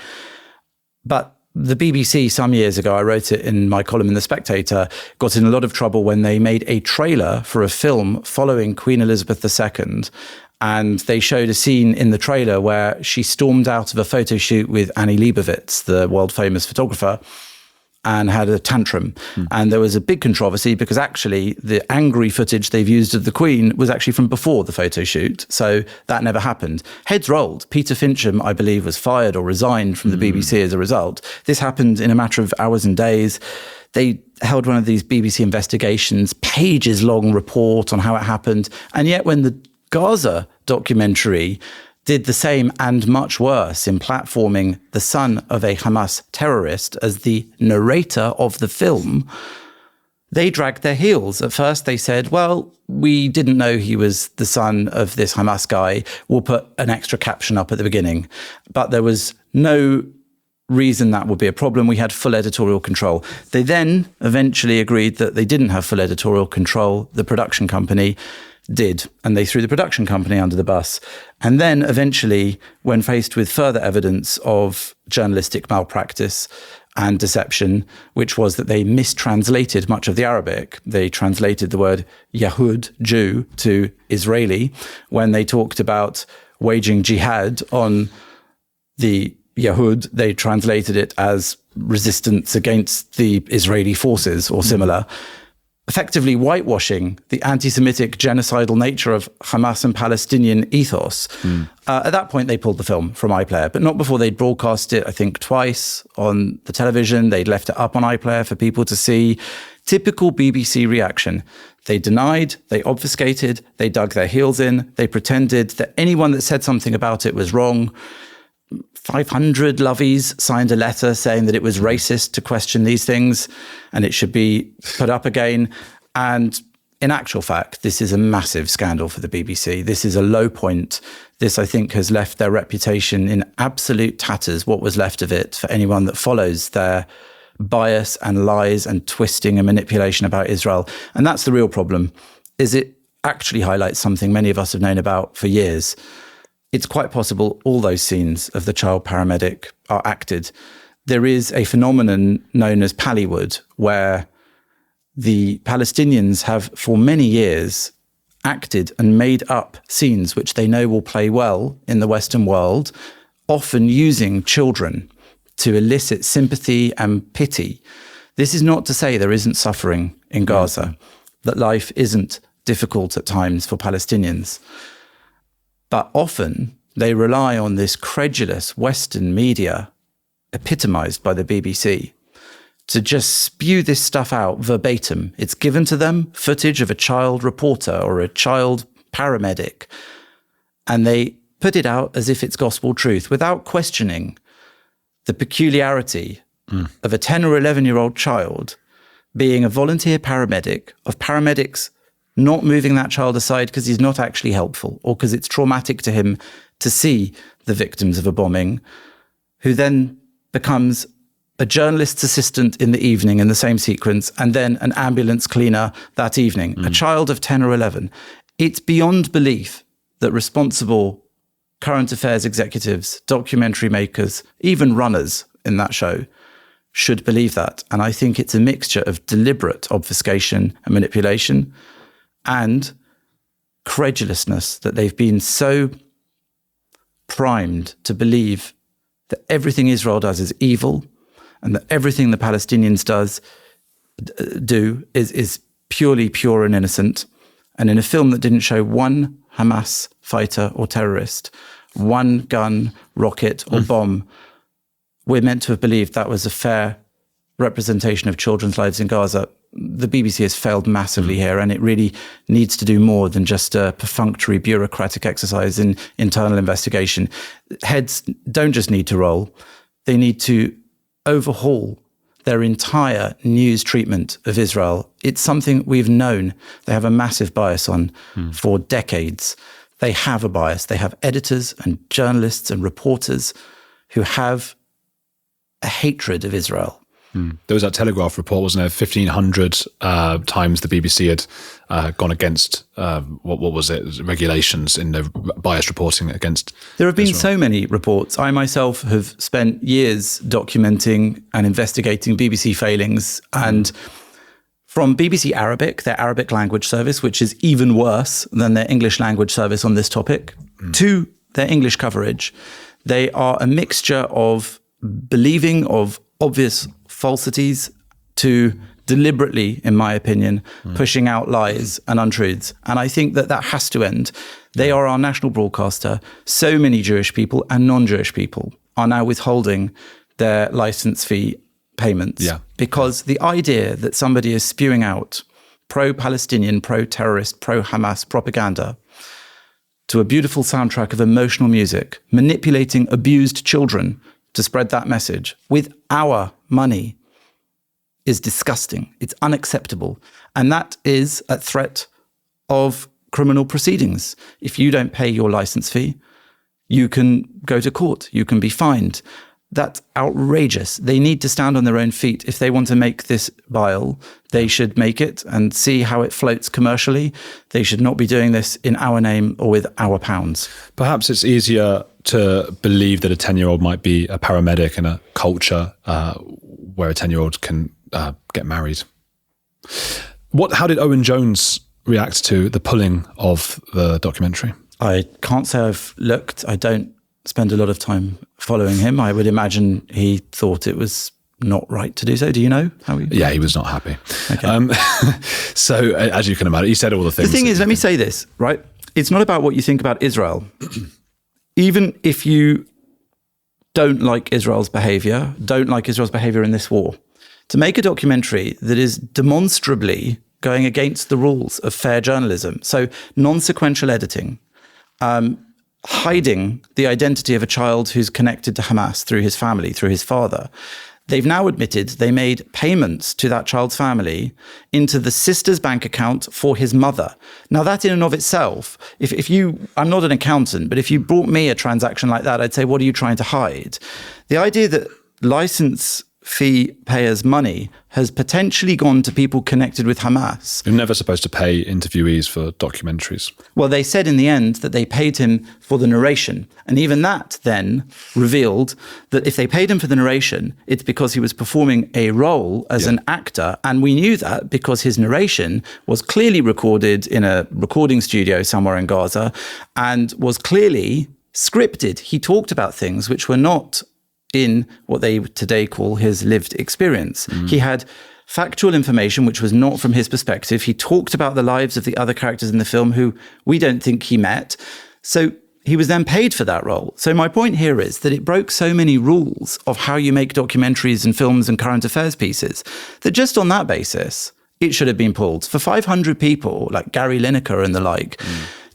Speaker 1: But the BBC, some years ago, I wrote it in my column in The Spectator, got in a lot of trouble when they made a trailer for a film following Queen Elizabeth II. And they showed a scene in the trailer where she stormed out of a photo shoot with Annie Leibovitz, the world famous photographer, and had a tantrum. And there was a big controversy because actually the angry footage they've used of the Queen was actually from before the photo shoot. So that never happened. Heads rolled. Peter Fincham, I believe, was fired or resigned from the BBC as a result. This happened in a matter of hours and days. They held one of these BBC investigations, pages long report on how it happened. And yet when the Gaza documentary did the same and much worse in platforming the son of a Hamas terrorist as the narrator of the film, they dragged their heels. At first they said, well, we didn't know he was the son of this Hamas guy. We'll put an extra caption up at the beginning. But there was no reason that would be a problem. We had full editorial control. They then eventually agreed that they didn't have full editorial control. The production company did, and they threw the production company under the bus. And then eventually, when faced with further evidence of journalistic malpractice and deception, which was that they mistranslated much of the Arabic, they translated the word Yahud, Jew, to Israeli, when they talked about waging jihad on the Yahud, they translated it as resistance against the Israeli forces or similar, effectively whitewashing the anti-Semitic genocidal nature of Hamas and Palestinian ethos. At that point, they pulled the film from iPlayer, but not before they'd broadcast it, I think, twice on the television. They'd left it up on iPlayer for people to see. Typical BBC reaction. They denied, they obfuscated, they dug their heels in, they pretended that anyone that said something about it was wrong. 500 lovies signed a letter saying that it was racist to question these things and it should be put up again. And in actual fact, this is a massive scandal for the BBC. This is a low point. This, I think, has left their reputation in absolute tatters, what was left of it, for anyone that follows their bias and lies and twisting and manipulation about Israel. And that's the real problem, is it actually highlights something many of us have known about for years. It's quite possible all those scenes of the child paramedic are acted. There is a phenomenon known as Pallywood, where the Palestinians have for many years acted and made up scenes which they know will play well in the Western world, often using children to elicit sympathy and pity. This is not to say there isn't suffering in Gaza, that life isn't difficult at times for Palestinians. But often they rely on this credulous Western media, epitomized by the BBC, to just spew this stuff out verbatim. It's given to them footage of a child reporter or a child paramedic, and they put it out as if it's gospel truth without questioning the peculiarity of a 10 or 11-year-old child being a volunteer paramedic, of paramedics not moving that child aside because he's not actually helpful or because it's traumatic to him to see the victims of a bombing, who then becomes a journalist's assistant in the evening in the same sequence, and then an ambulance cleaner that evening, a child of 10 or 11. It's beyond belief that responsible current affairs executives, documentary makers, even runners in that show should believe that. And I think it's a mixture of deliberate obfuscation and manipulation and credulousness that they've been so primed to believe that everything Israel does is evil and that everything the Palestinians do is purely pure and innocent. And in a film that didn't show one Hamas fighter or terrorist, one gun, rocket or bomb, we're meant to have believed that was a fair representation of children's lives in Gaza. The BBC has failed massively here, and it really needs to do more than just a perfunctory bureaucratic exercise in internal investigation. Heads don't just need to roll. They need to overhaul their entire news treatment of Israel. It's something we've known they have a massive bias on for decades. They have a bias. They have editors and journalists and reporters who have a hatred of Israel.
Speaker 2: There was that Telegraph report, wasn't there? 1,500 times the BBC had gone against, what was it, regulations in the biased reporting against
Speaker 1: There have been
Speaker 2: Israel.
Speaker 1: so many reports. I myself have spent years documenting and investigating BBC failings, and from BBC Arabic, their Arabic language service, which is even worse than their English language service on this topic, to their English coverage, they are a mixture of believing of obvious falsities to deliberately, in my opinion, pushing out lies and untruths. And I think that that has to end. They are our national broadcaster. So many Jewish people and non-Jewish people are now withholding their license fee payments because the idea that somebody is spewing out pro-Palestinian, pro-terrorist, pro-Hamas propaganda to a beautiful soundtrack of emotional music, manipulating abused children to spread that message with our money is disgusting. It's unacceptable. And that is a threat of criminal proceedings. If you don't pay your license fee, you can go to court. You can be fined. That's outrageous. They need to stand on their own feet. If they want to make this vile, they should make it and see how it floats commercially. They should not be doing this in our name or with our pounds.
Speaker 2: Perhaps it's easier to believe that a 10-year-old might be a paramedic in a culture where a 10-year-old can get married. How did Owen Jones react to the pulling of the documentary?
Speaker 1: I can't say I've looked. I don't spend a lot of time following him. I would imagine he thought it was not right to do so. Do you know how he?
Speaker 2: Yeah, he was not happy.
Speaker 1: Okay.
Speaker 2: So as you can imagine, he said all the things.
Speaker 1: The thing is, let me say this, right? It's not about what you think about Israel. Even if you don't like Israel's behavior in this war, to make a documentary that is demonstrably going against the rules of fair journalism, so non-sequential editing, hiding the identity of a child who's connected to Hamas through his family, through his father. They've now admitted they made payments to that child's family into the sister's bank account for his mother. Now, that in and of itself, I'm not an accountant, but if you brought me a transaction like that, I'd say, what are you trying to hide? The idea that license fee payers' money has potentially gone to people connected with Hamas.
Speaker 2: You're never supposed to pay interviewees for documentaries.
Speaker 1: Well, they said in the end that they paid him for the narration. And even that then revealed that if they paid him for the narration, it's because he was performing a role as an actor. And we knew that because his narration was clearly recorded in a recording studio somewhere in Gaza and was clearly scripted. He talked about things which were not in what they today call his lived experience. He had factual information which was not from his perspective. He talked about the lives of the other characters in the film who we don't think he met. So he was then paid for that role. So my point here is that it broke so many rules of how you make documentaries and films and current affairs pieces that just on that basis, it should have been pulled. For 500 people like Gary Lineker and the like,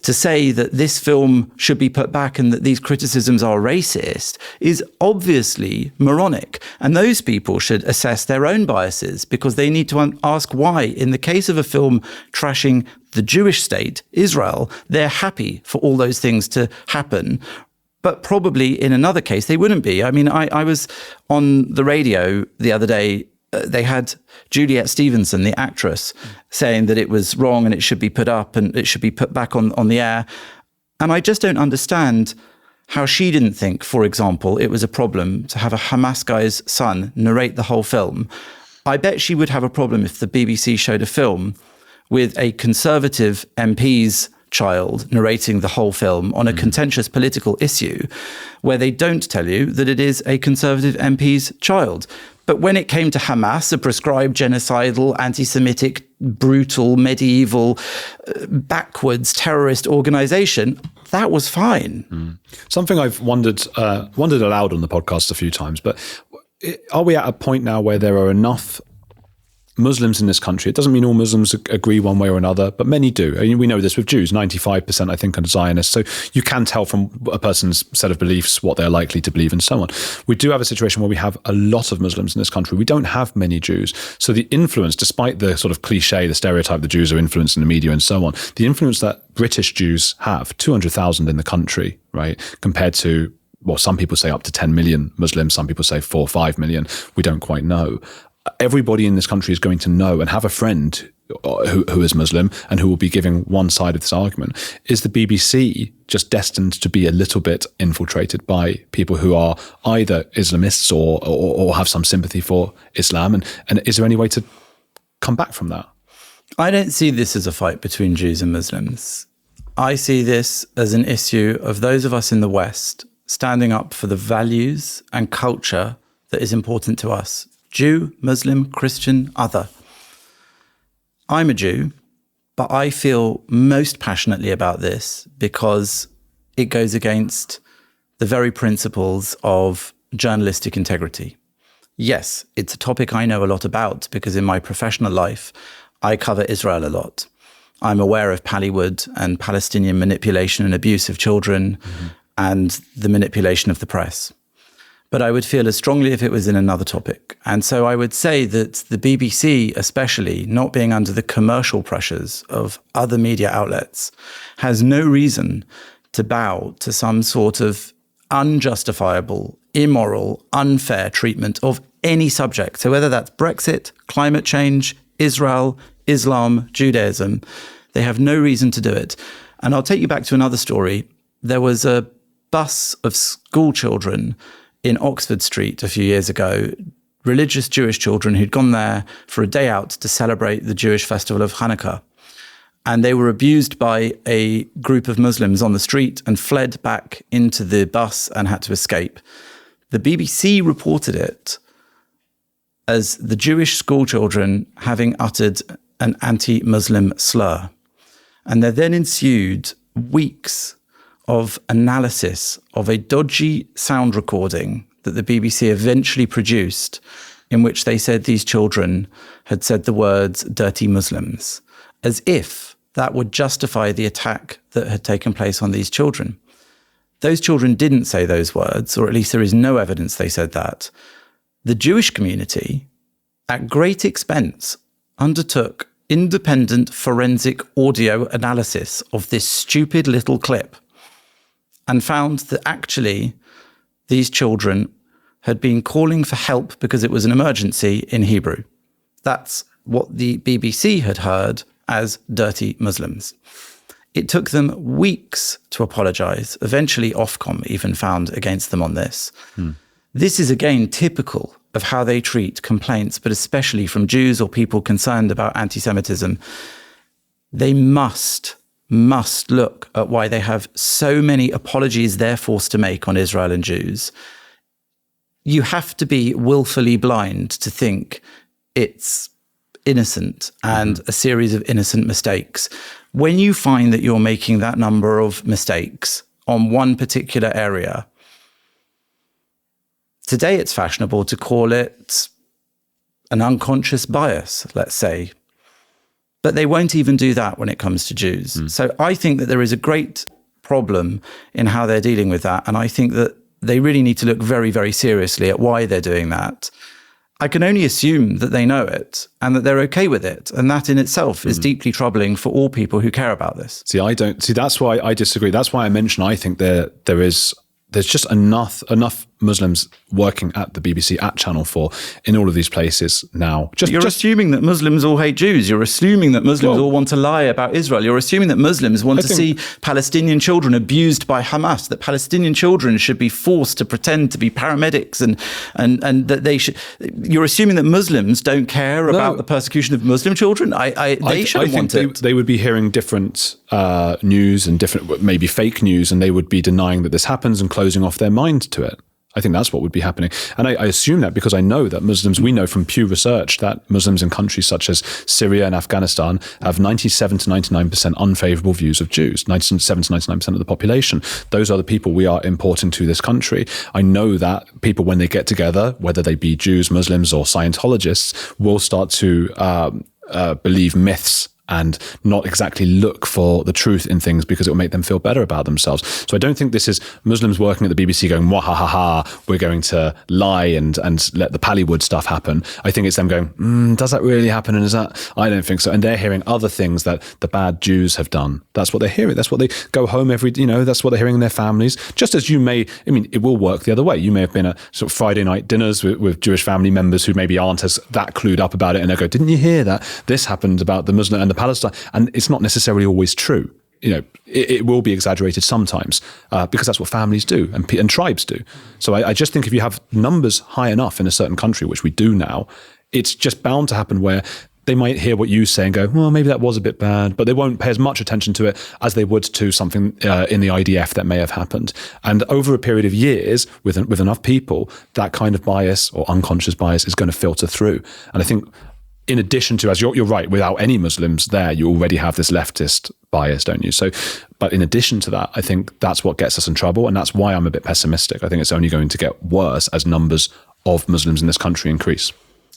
Speaker 1: to say that this film should be put back and that these criticisms are racist is obviously moronic. And those people should assess their own biases because they need to ask why, in the case of a film trashing the Jewish state, Israel, they're happy for all those things to happen. But probably in another case, they wouldn't be. I mean, I was on the radio the other day. They had Juliet Stevenson, the actress, saying that it was wrong and it should be put up and it should be put back on the air. And I just don't understand how she didn't think, for example, it was a problem to have a Hamas guy's son narrate the whole film. I bet she would have a problem if the BBC showed a film with a conservative MP's child narrating the whole film on a contentious political issue where they don't tell you that it is a conservative MP's child. But when it came to Hamas, a prescribed genocidal, anti-Semitic, brutal, medieval, backwards terrorist organization, that was fine.
Speaker 2: Something I've wondered aloud on the podcast a few times, but are we at a point now where there are enough Muslims in this country? It doesn't mean all Muslims agree one way or another, but many do. I mean, we know this with Jews, 95%, I think, are Zionists. So you can tell from a person's set of beliefs what they're likely to believe and so on. We do have a situation where we have a lot of Muslims in this country. We don't have many Jews. So the influence, despite the sort of cliche, the stereotype the Jews are influenced in the media and so on, the influence that British Jews have, 200,000 in the country, right, compared to, well, some people say up to 10 million Muslims, some people say 4 or 5 million. We don't quite know. Everybody in this country is going to know and have a friend who is Muslim and who will be giving one side of this argument. Is the BBC just destined to be a little bit infiltrated by people who are either Islamists or have some sympathy for Islam? And is there any way to come back from that?
Speaker 1: I don't see this as a fight between Jews and Muslims. I see this as an issue of those of us in the West standing up for the values and culture that is important to us. Jew, Muslim, Christian, other. I'm a Jew, but I feel most passionately about this because it goes against the very principles of journalistic integrity. Yes, it's a topic I know a lot about because in my professional life, I cover Israel a lot. I'm aware of Pallywood and Palestinian manipulation and abuse of children and the manipulation of the press. But I would feel as strongly if it was in another topic. And so I would say that the BBC, especially, not being under the commercial pressures of other media outlets, has no reason to bow to some sort of unjustifiable, immoral, unfair treatment of any subject. So whether that's Brexit, climate change, Israel, Islam, Judaism, they have no reason to do it. And I'll take you back to another story. There was a bus of school children in Oxford Street a few years ago, religious Jewish children who'd gone there for a day out to celebrate the Jewish festival of Hanukkah. And they were abused by a group of Muslims on the street and fled back into the bus and had to escape. The BBC reported it as the Jewish school children having uttered an anti-Muslim slur. And there then ensued weeks of analysis of a dodgy sound recording that the BBC eventually produced in which they said these children had said the words dirty Muslims, as if that would justify the attack that had taken place on these children. Those children didn't say those words, or at least there is no evidence they said that. The Jewish community, at great expense, undertook independent forensic audio analysis of this stupid little clip and found that actually these children had been calling for help because it was an emergency in Hebrew. That's what the BBC had heard as dirty Muslims. It took them weeks to apologize. Eventually, Ofcom even found against them on this. This is, again, typical of how they treat complaints, but especially from Jews or people concerned about anti-Semitism. They must look at why they have so many apologies they're forced to make on Israel and Jews. You have to be willfully blind to think it's innocent and a series of innocent mistakes. When you find that you're making that number of mistakes on one particular area, today it's fashionable to call it an unconscious bias, let's say. But they won't even do that when it comes to Jews. So I think that there is a great problem in how they're dealing with that. And I think that they really need to look very, very seriously at why they're doing that. I can only assume that they know it and that they're okay with it. And that in itself is deeply troubling for all people who care about this.
Speaker 2: That's why I disagree. That's why I mentioned I think there's just enough Muslims working at the BBC, at Channel 4, in all of these places now.
Speaker 1: You're assuming that Muslims all hate Jews. You're assuming that Muslims all want to lie about Israel. You're assuming that Muslims want to see Palestinian children abused by Hamas, that Palestinian children should be forced to pretend to be paramedics and that they should... You're assuming that Muslims don't care about the persecution of Muslim children? They shouldn't want it.
Speaker 2: They would be hearing different news and different, maybe fake news, and they would be denying that this happens and closing off their mind to it. I think that's what would be happening. And I assume that because I know that Muslims, we know from Pew Research that Muslims in countries such as Syria and Afghanistan have 97 to 99% unfavorable views of Jews, 97 to 99% of the population. Those are the people we are importing to this country. I know that people, when they get together, whether they be Jews, Muslims, or Scientologists, will start to believe myths and not exactly look for the truth in things because it will make them feel better about themselves. So I don't think this is Muslims working at the BBC going, wah ha ha ha, we're going to lie and let the Pallywood stuff happen. I think it's them going, does that really happen? And is that? I don't think so. And they're hearing other things that the bad Jews have done. That's what they're hearing. That's what they go home that's what they're hearing in their families. Just as it will work the other way. You may have been at sort of Friday night dinners with Jewish family members who maybe aren't as that clued up about it. And they go, didn't you hear that? This happened about the Muslim and the Palestine, and it's not necessarily always true. It will be exaggerated sometimes because that's what families do and tribes do. So I just think if you have numbers high enough in a certain country, which we do now, it's just bound to happen where they might hear what you say and go, well, maybe that was a bit bad, but they won't pay as much attention to it as they would to something in the IDF that may have happened. And over a period of years, with enough people, that kind of bias or unconscious bias is going to filter through. And I think, in addition to, as you're right, without any Muslims there, you already have this leftist bias, don't you? So, but in addition to that, I think that's what gets us in trouble. And that's why I'm a bit pessimistic. I think it's only going to get worse as numbers of Muslims in this country increase.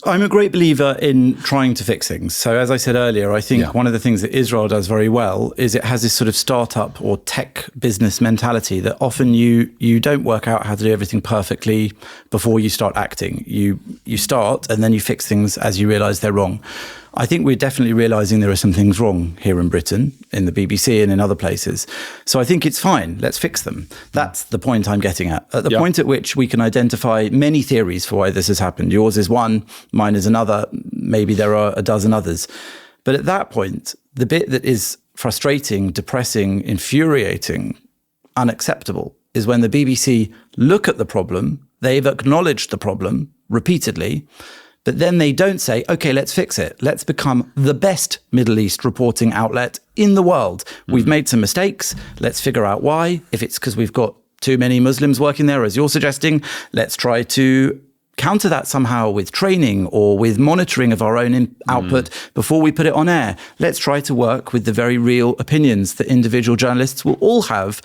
Speaker 1: I'm a great believer in trying to fix things. So as I said earlier, I think one of the things that Israel does very well is it has this sort of startup or tech business mentality that often you don't work out how to do everything perfectly before you start acting. You start and then you fix things as you realize they're wrong. I think we're definitely realizing there are some things wrong here in Britain, in the BBC and in other places. So I think it's fine. Let's fix them. That's the point I'm getting at. At the point at which we can identify many theories for why this has happened. Yours is one, mine is another. Maybe there are a dozen others. But at that point, the bit that is frustrating, depressing, infuriating, unacceptable is when the BBC look at the problem, they've acknowledged the problem repeatedly, but then they don't say, okay, let's fix it. Let's become the best Middle East reporting outlet in the world. We've made some mistakes. Let's figure out why. If it's because we've got too many Muslims working there, as you're suggesting, let's try to counter that somehow with training or with monitoring of our own output before we put it on air. Let's try to work with the very real opinions that individual journalists will all have.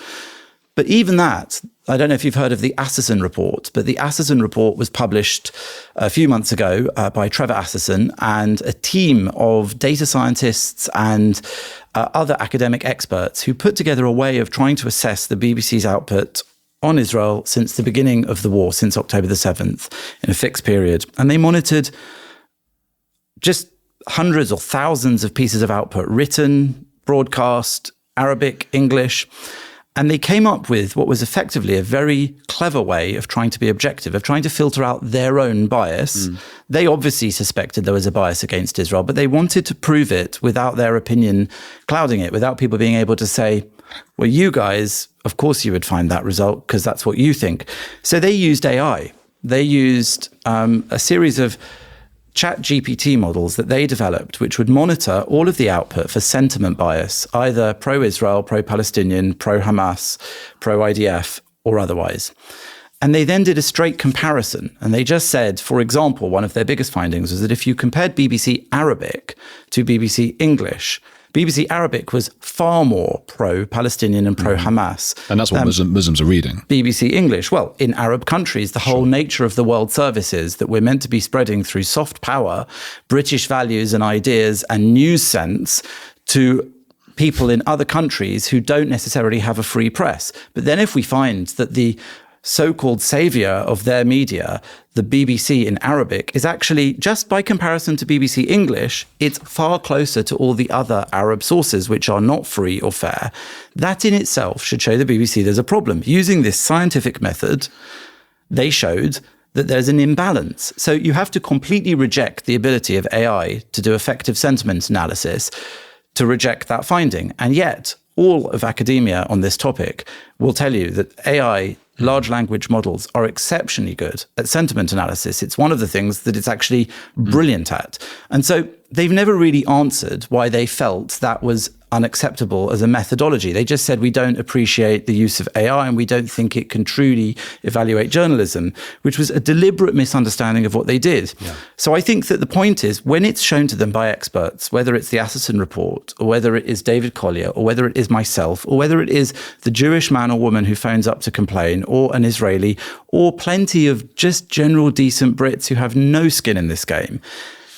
Speaker 1: But even that, I don't know if you've heard of the Asserson report, but the Asserson report was published a few months ago by Trevor Asserson and a team of data scientists and other academic experts who put together a way of trying to assess the BBC's output on Israel since the beginning of the war, since October the 7th, in a fixed period. And they monitored just hundreds or thousands of pieces of output, written, broadcast, Arabic, English. And they came up with what was effectively a very clever way of trying to be objective, of trying to filter out their own bias. They obviously suspected there was a bias against Israel, but they wanted to prove it without their opinion clouding it, without people being able to say, well, you guys, of course you would find that result because that's what you think. So they used AI. They used a series of ChatGPT models that they developed, which would monitor all of the output for sentiment bias, either pro-Israel, pro-Palestinian, pro-Hamas, pro-IDF, or otherwise. And they then did a straight comparison. And they just said, for example, one of their biggest findings was that if you compared BBC Arabic to BBC English, BBC Arabic was far more pro-Palestinian and pro-Hamas.
Speaker 2: And that's what Muslims are reading.
Speaker 1: BBC English, well, in Arab countries, the whole nature of the world services that we're meant to be spreading through soft power, British values and ideas and news sense to people in other countries who don't necessarily have a free press. But then if we find that the so-called savior of their media, the BBC in Arabic, is actually, just by comparison to BBC English, it's far closer to all the other Arab sources, which are not free or fair. That in itself should show the BBC there's a problem. Using this scientific method, they showed that there's an imbalance. So you have to completely reject the ability of AI to do effective sentiment analysis to reject that finding. And yet, all of academia on this topic will tell you that AI, large language models, are exceptionally good at sentiment analysis. It's one of the things that it's actually brilliant at. And so they've never really answered why they felt that was unacceptable as a methodology. They just said, we don't appreciate the use of AI and we don't think it can truly evaluate journalism, which was a deliberate misunderstanding of what they did. Yeah. So I think that the point is, when it's shown to them by experts, whether it's the Assassin Report, or whether it is David Collier, or whether it is myself, or whether it is the Jewish man or woman who phones up to complain, or an Israeli, or plenty of just general decent Brits who have no skin in this game,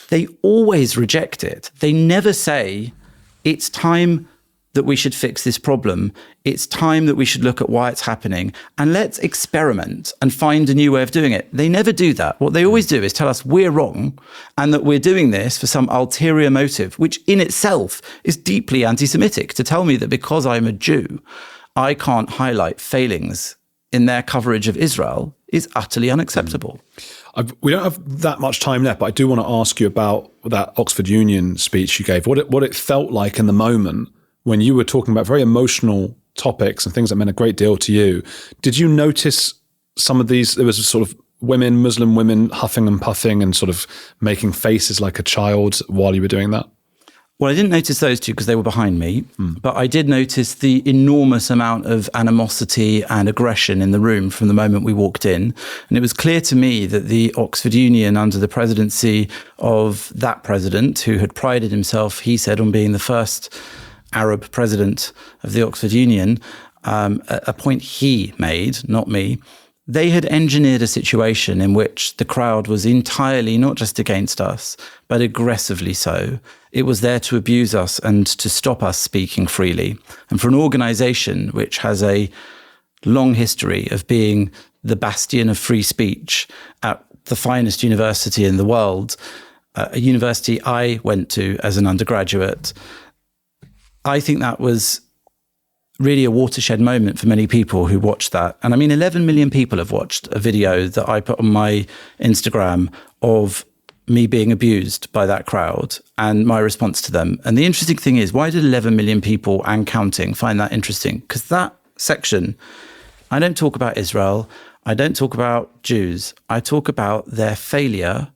Speaker 1: they always reject it. They never say, it's time that we should fix this problem. It's time that we should look at why it's happening and let's experiment and find a new way of doing it. They never do that. What they always do is tell us we're wrong and that we're doing this for some ulterior motive, which in itself is deeply anti-Semitic. To tell me that because I'm a Jew, I can't highlight failings in their coverage of Israel is utterly unacceptable.
Speaker 2: We don't have that much time left, but I do want to ask you about that Oxford Union speech you gave, what it felt like in the moment when you were talking about very emotional topics and things that meant a great deal to you. Did you notice some of these, there was sort of women, Muslim women, huffing and puffing and sort of making faces like a child while you were doing that?
Speaker 1: Well, I didn't notice those two because they were behind me, but I did notice the enormous amount of animosity and aggression in the room from the moment we walked in. And it was clear to me that the Oxford Union, under the presidency of that president, who had prided himself, he said, on being the first Arab president of the Oxford Union, a point he made, not me, they had engineered a situation in which the crowd was entirely not just against us, but aggressively so. It was there to abuse us and to stop us speaking freely. And for an organisation which has a long history of being the bastion of free speech at the finest university in the world, a university I went to as an undergraduate, I think that was really a watershed moment for many people who watched that. And I mean, 11 million people have watched a video that I put on my Instagram of me being abused by that crowd and my response to them. And the interesting thing is, why did 11 million people and counting find that interesting? Because that section, I don't talk about Israel. I don't talk about Jews. I talk about their failure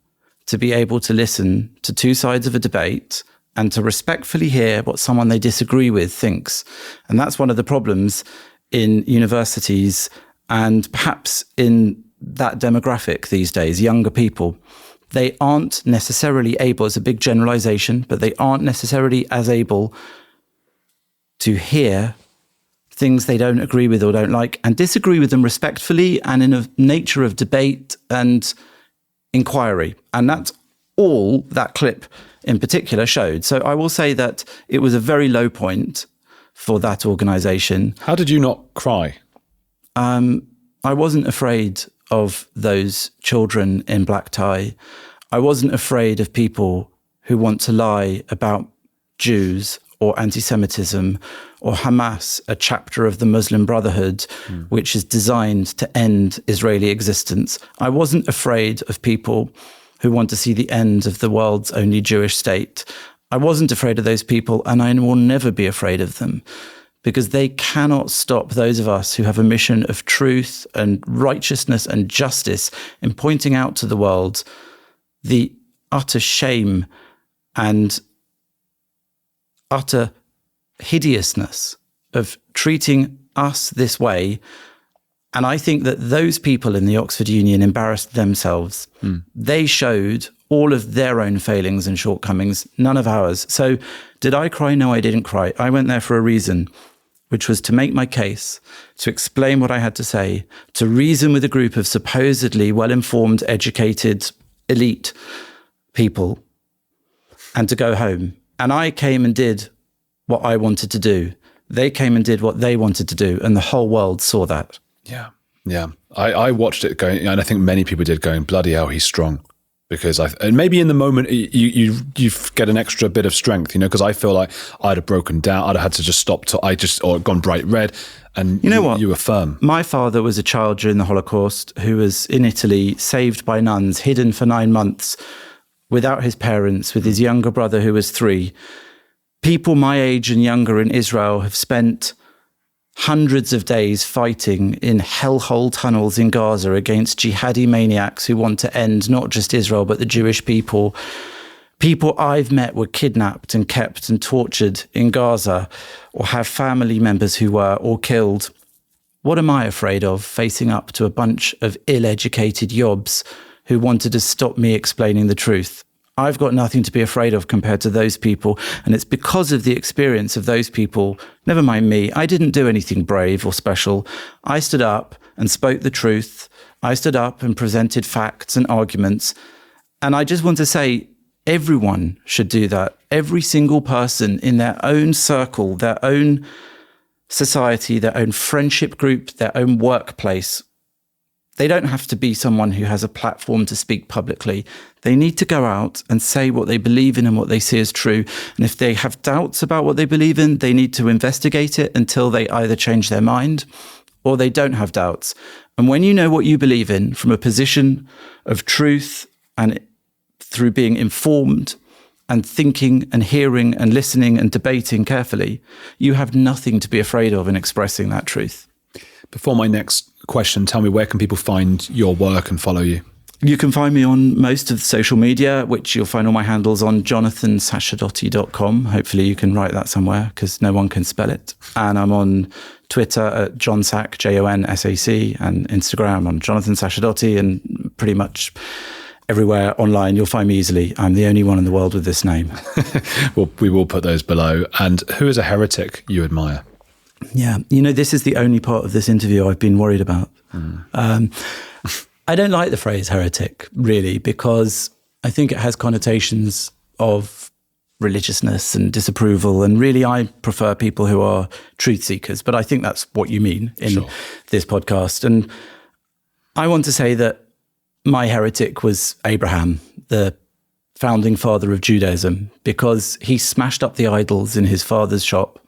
Speaker 1: to be able to listen to two sides of a debate and to respectfully hear what someone they disagree with thinks. And that's one of the problems in universities and perhaps in that demographic these days, younger people. They aren't necessarily able, it's a big generalization, but they aren't necessarily as able to hear things they don't agree with or don't like and disagree with them respectfully and in a nature of debate and inquiry. And that's all that clip in particular showed. So I will say that it was a very low point for that organisation.
Speaker 2: How did you not cry?
Speaker 1: I wasn't afraid of those children in black tie. I wasn't afraid of people who want to lie about Jews or anti-Semitism or Hamas, a chapter of the Muslim Brotherhood, which is designed to end Israeli existence. I wasn't afraid of people who want to see the end of the world's only Jewish state. I wasn't afraid of those people, and I will never be afraid of them, because they cannot stop those of us who have a mission of truth and righteousness and justice in pointing out to the world the utter shame and utter hideousness of treating us this way And I think that those people in the Oxford Union embarrassed themselves. They showed all of their own failings and shortcomings, none of ours. So did I cry? No, I didn't cry. I went there for a reason, which was to make my case, to explain what I had to say, to reason with a group of supposedly well-informed, educated, elite people, and to go home. And I came and did what I wanted to do. They came and did what they wanted to do, and the whole world saw that.
Speaker 2: Yeah. Yeah. I watched it going, and I think many people did, going, bloody hell, he's strong. Because and maybe in the moment you get an extra bit of strength, because I feel like I'd have broken down. I'd have had to just stop or gone bright red. And
Speaker 1: you know what?
Speaker 2: You were firm.
Speaker 1: My father was a child during the Holocaust who was in Italy, saved by nuns, hidden for 9 months without his parents, with his younger brother who was 3. People my age and younger in Israel have spent hundreds of days fighting in hellhole tunnels in Gaza against jihadi maniacs who want to end not just Israel, but the Jewish people. People I've met were kidnapped and kept and tortured in Gaza, or have family members who were, or killed. What am I afraid of, facing up to a bunch of ill-educated yobs who wanted to stop me explaining the truth? I've got nothing to be afraid of compared to those people. And it's because of the experience of those people, never mind me. I didn't do anything brave or special. I stood up and spoke the truth. I stood up and presented facts and arguments. And I just want to say, everyone should do that. Every single person in their own circle, their own society, their own friendship group, their own workplace. They don't have to be someone who has a platform to speak publicly. They need to go out and say what they believe in and what they see as true. And if they have doubts about what they believe in, they need to investigate it until they either change their mind or they don't have doubts. And when you know what you believe in from a position of truth and through being informed and thinking and hearing and listening and debating carefully, you have nothing to be afraid of in expressing that truth.
Speaker 2: Before my next question, tell me, where can people find your work and follow you?
Speaker 1: You can find me on most of the social media, which you'll find all my handles on jonathansacerdoti.com. Hopefully you can write that somewhere because no one can spell it. And I'm on Twitter at JonSac, JONSAC, and Instagram on Jonathan Sacerdoti, and pretty much everywhere online you'll find me easily. I'm the only one in the world with this name.
Speaker 2: Well, we will put those below. And who is a heretic you admire?
Speaker 1: Yeah, this is the only part of this interview I've been worried about. I don't like the phrase heretic, really, because I think it has connotations of religiousness and disapproval. And really, I prefer people who are truth seekers. But I think that's what you mean in this podcast. And I want to say that my heretic was Abraham, the founding father of Judaism, because he smashed up the idols in his father's shop.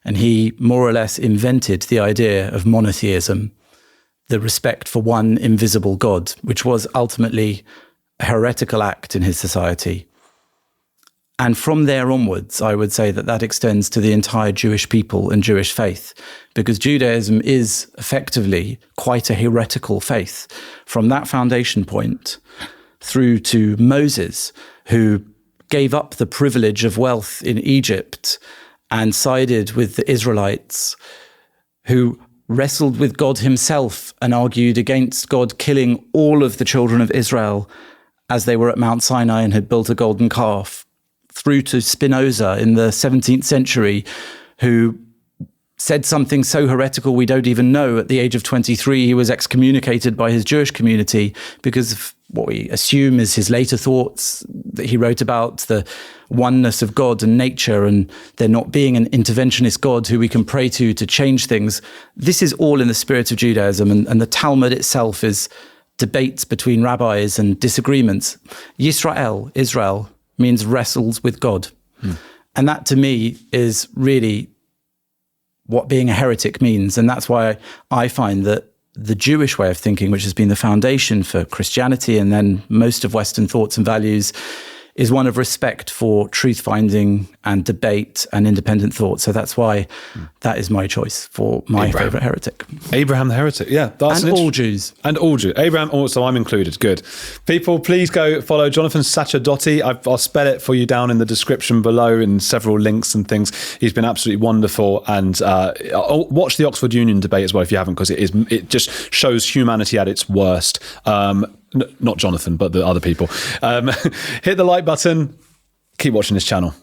Speaker 1: And he more or less invented the idea of monotheism, the respect for one invisible God, which was ultimately a heretical act in his society. And from there onwards, I would say that that extends to the entire Jewish people and Jewish faith, because Judaism is effectively quite a heretical faith. From that foundation point through to Moses, who gave up the privilege of wealth in Egypt and sided with the Israelites, who wrestled with God himself and argued against God killing all of the children of Israel as they were at Mount Sinai and had built a golden calf, through to Spinoza in the 17th century, who said something so heretical we don't even know. At the age of 23, he was excommunicated by his Jewish community because of what we assume is his later thoughts that he wrote about the oneness of God and nature, and there not being an interventionist God who we can pray to change things. This is all in the spirit of Judaism, and the Talmud itself is debates between rabbis and disagreements. Yisrael, Israel, means wrestles with God. And that to me is really what being a heretic means. And that's why I find that the Jewish way of thinking, which has been the foundation for Christianity and then most of Western thoughts and values, is one of respect for truth-finding and debate and independent thought. So that's why that is my choice for my favourite heretic.
Speaker 2: Abraham the Heretic, yeah.
Speaker 1: And all Jews.
Speaker 2: And all Jews. Abraham also, I'm included. Good. People, please go follow Jonathan Sacerdoti. I'll spell it for you down in the description below in several links and things. He's been absolutely wonderful. And watch the Oxford Union debate as well if you haven't, because it just shows humanity at its worst. Not Jonathan, but the other people. Hit the like button. Keep watching this channel.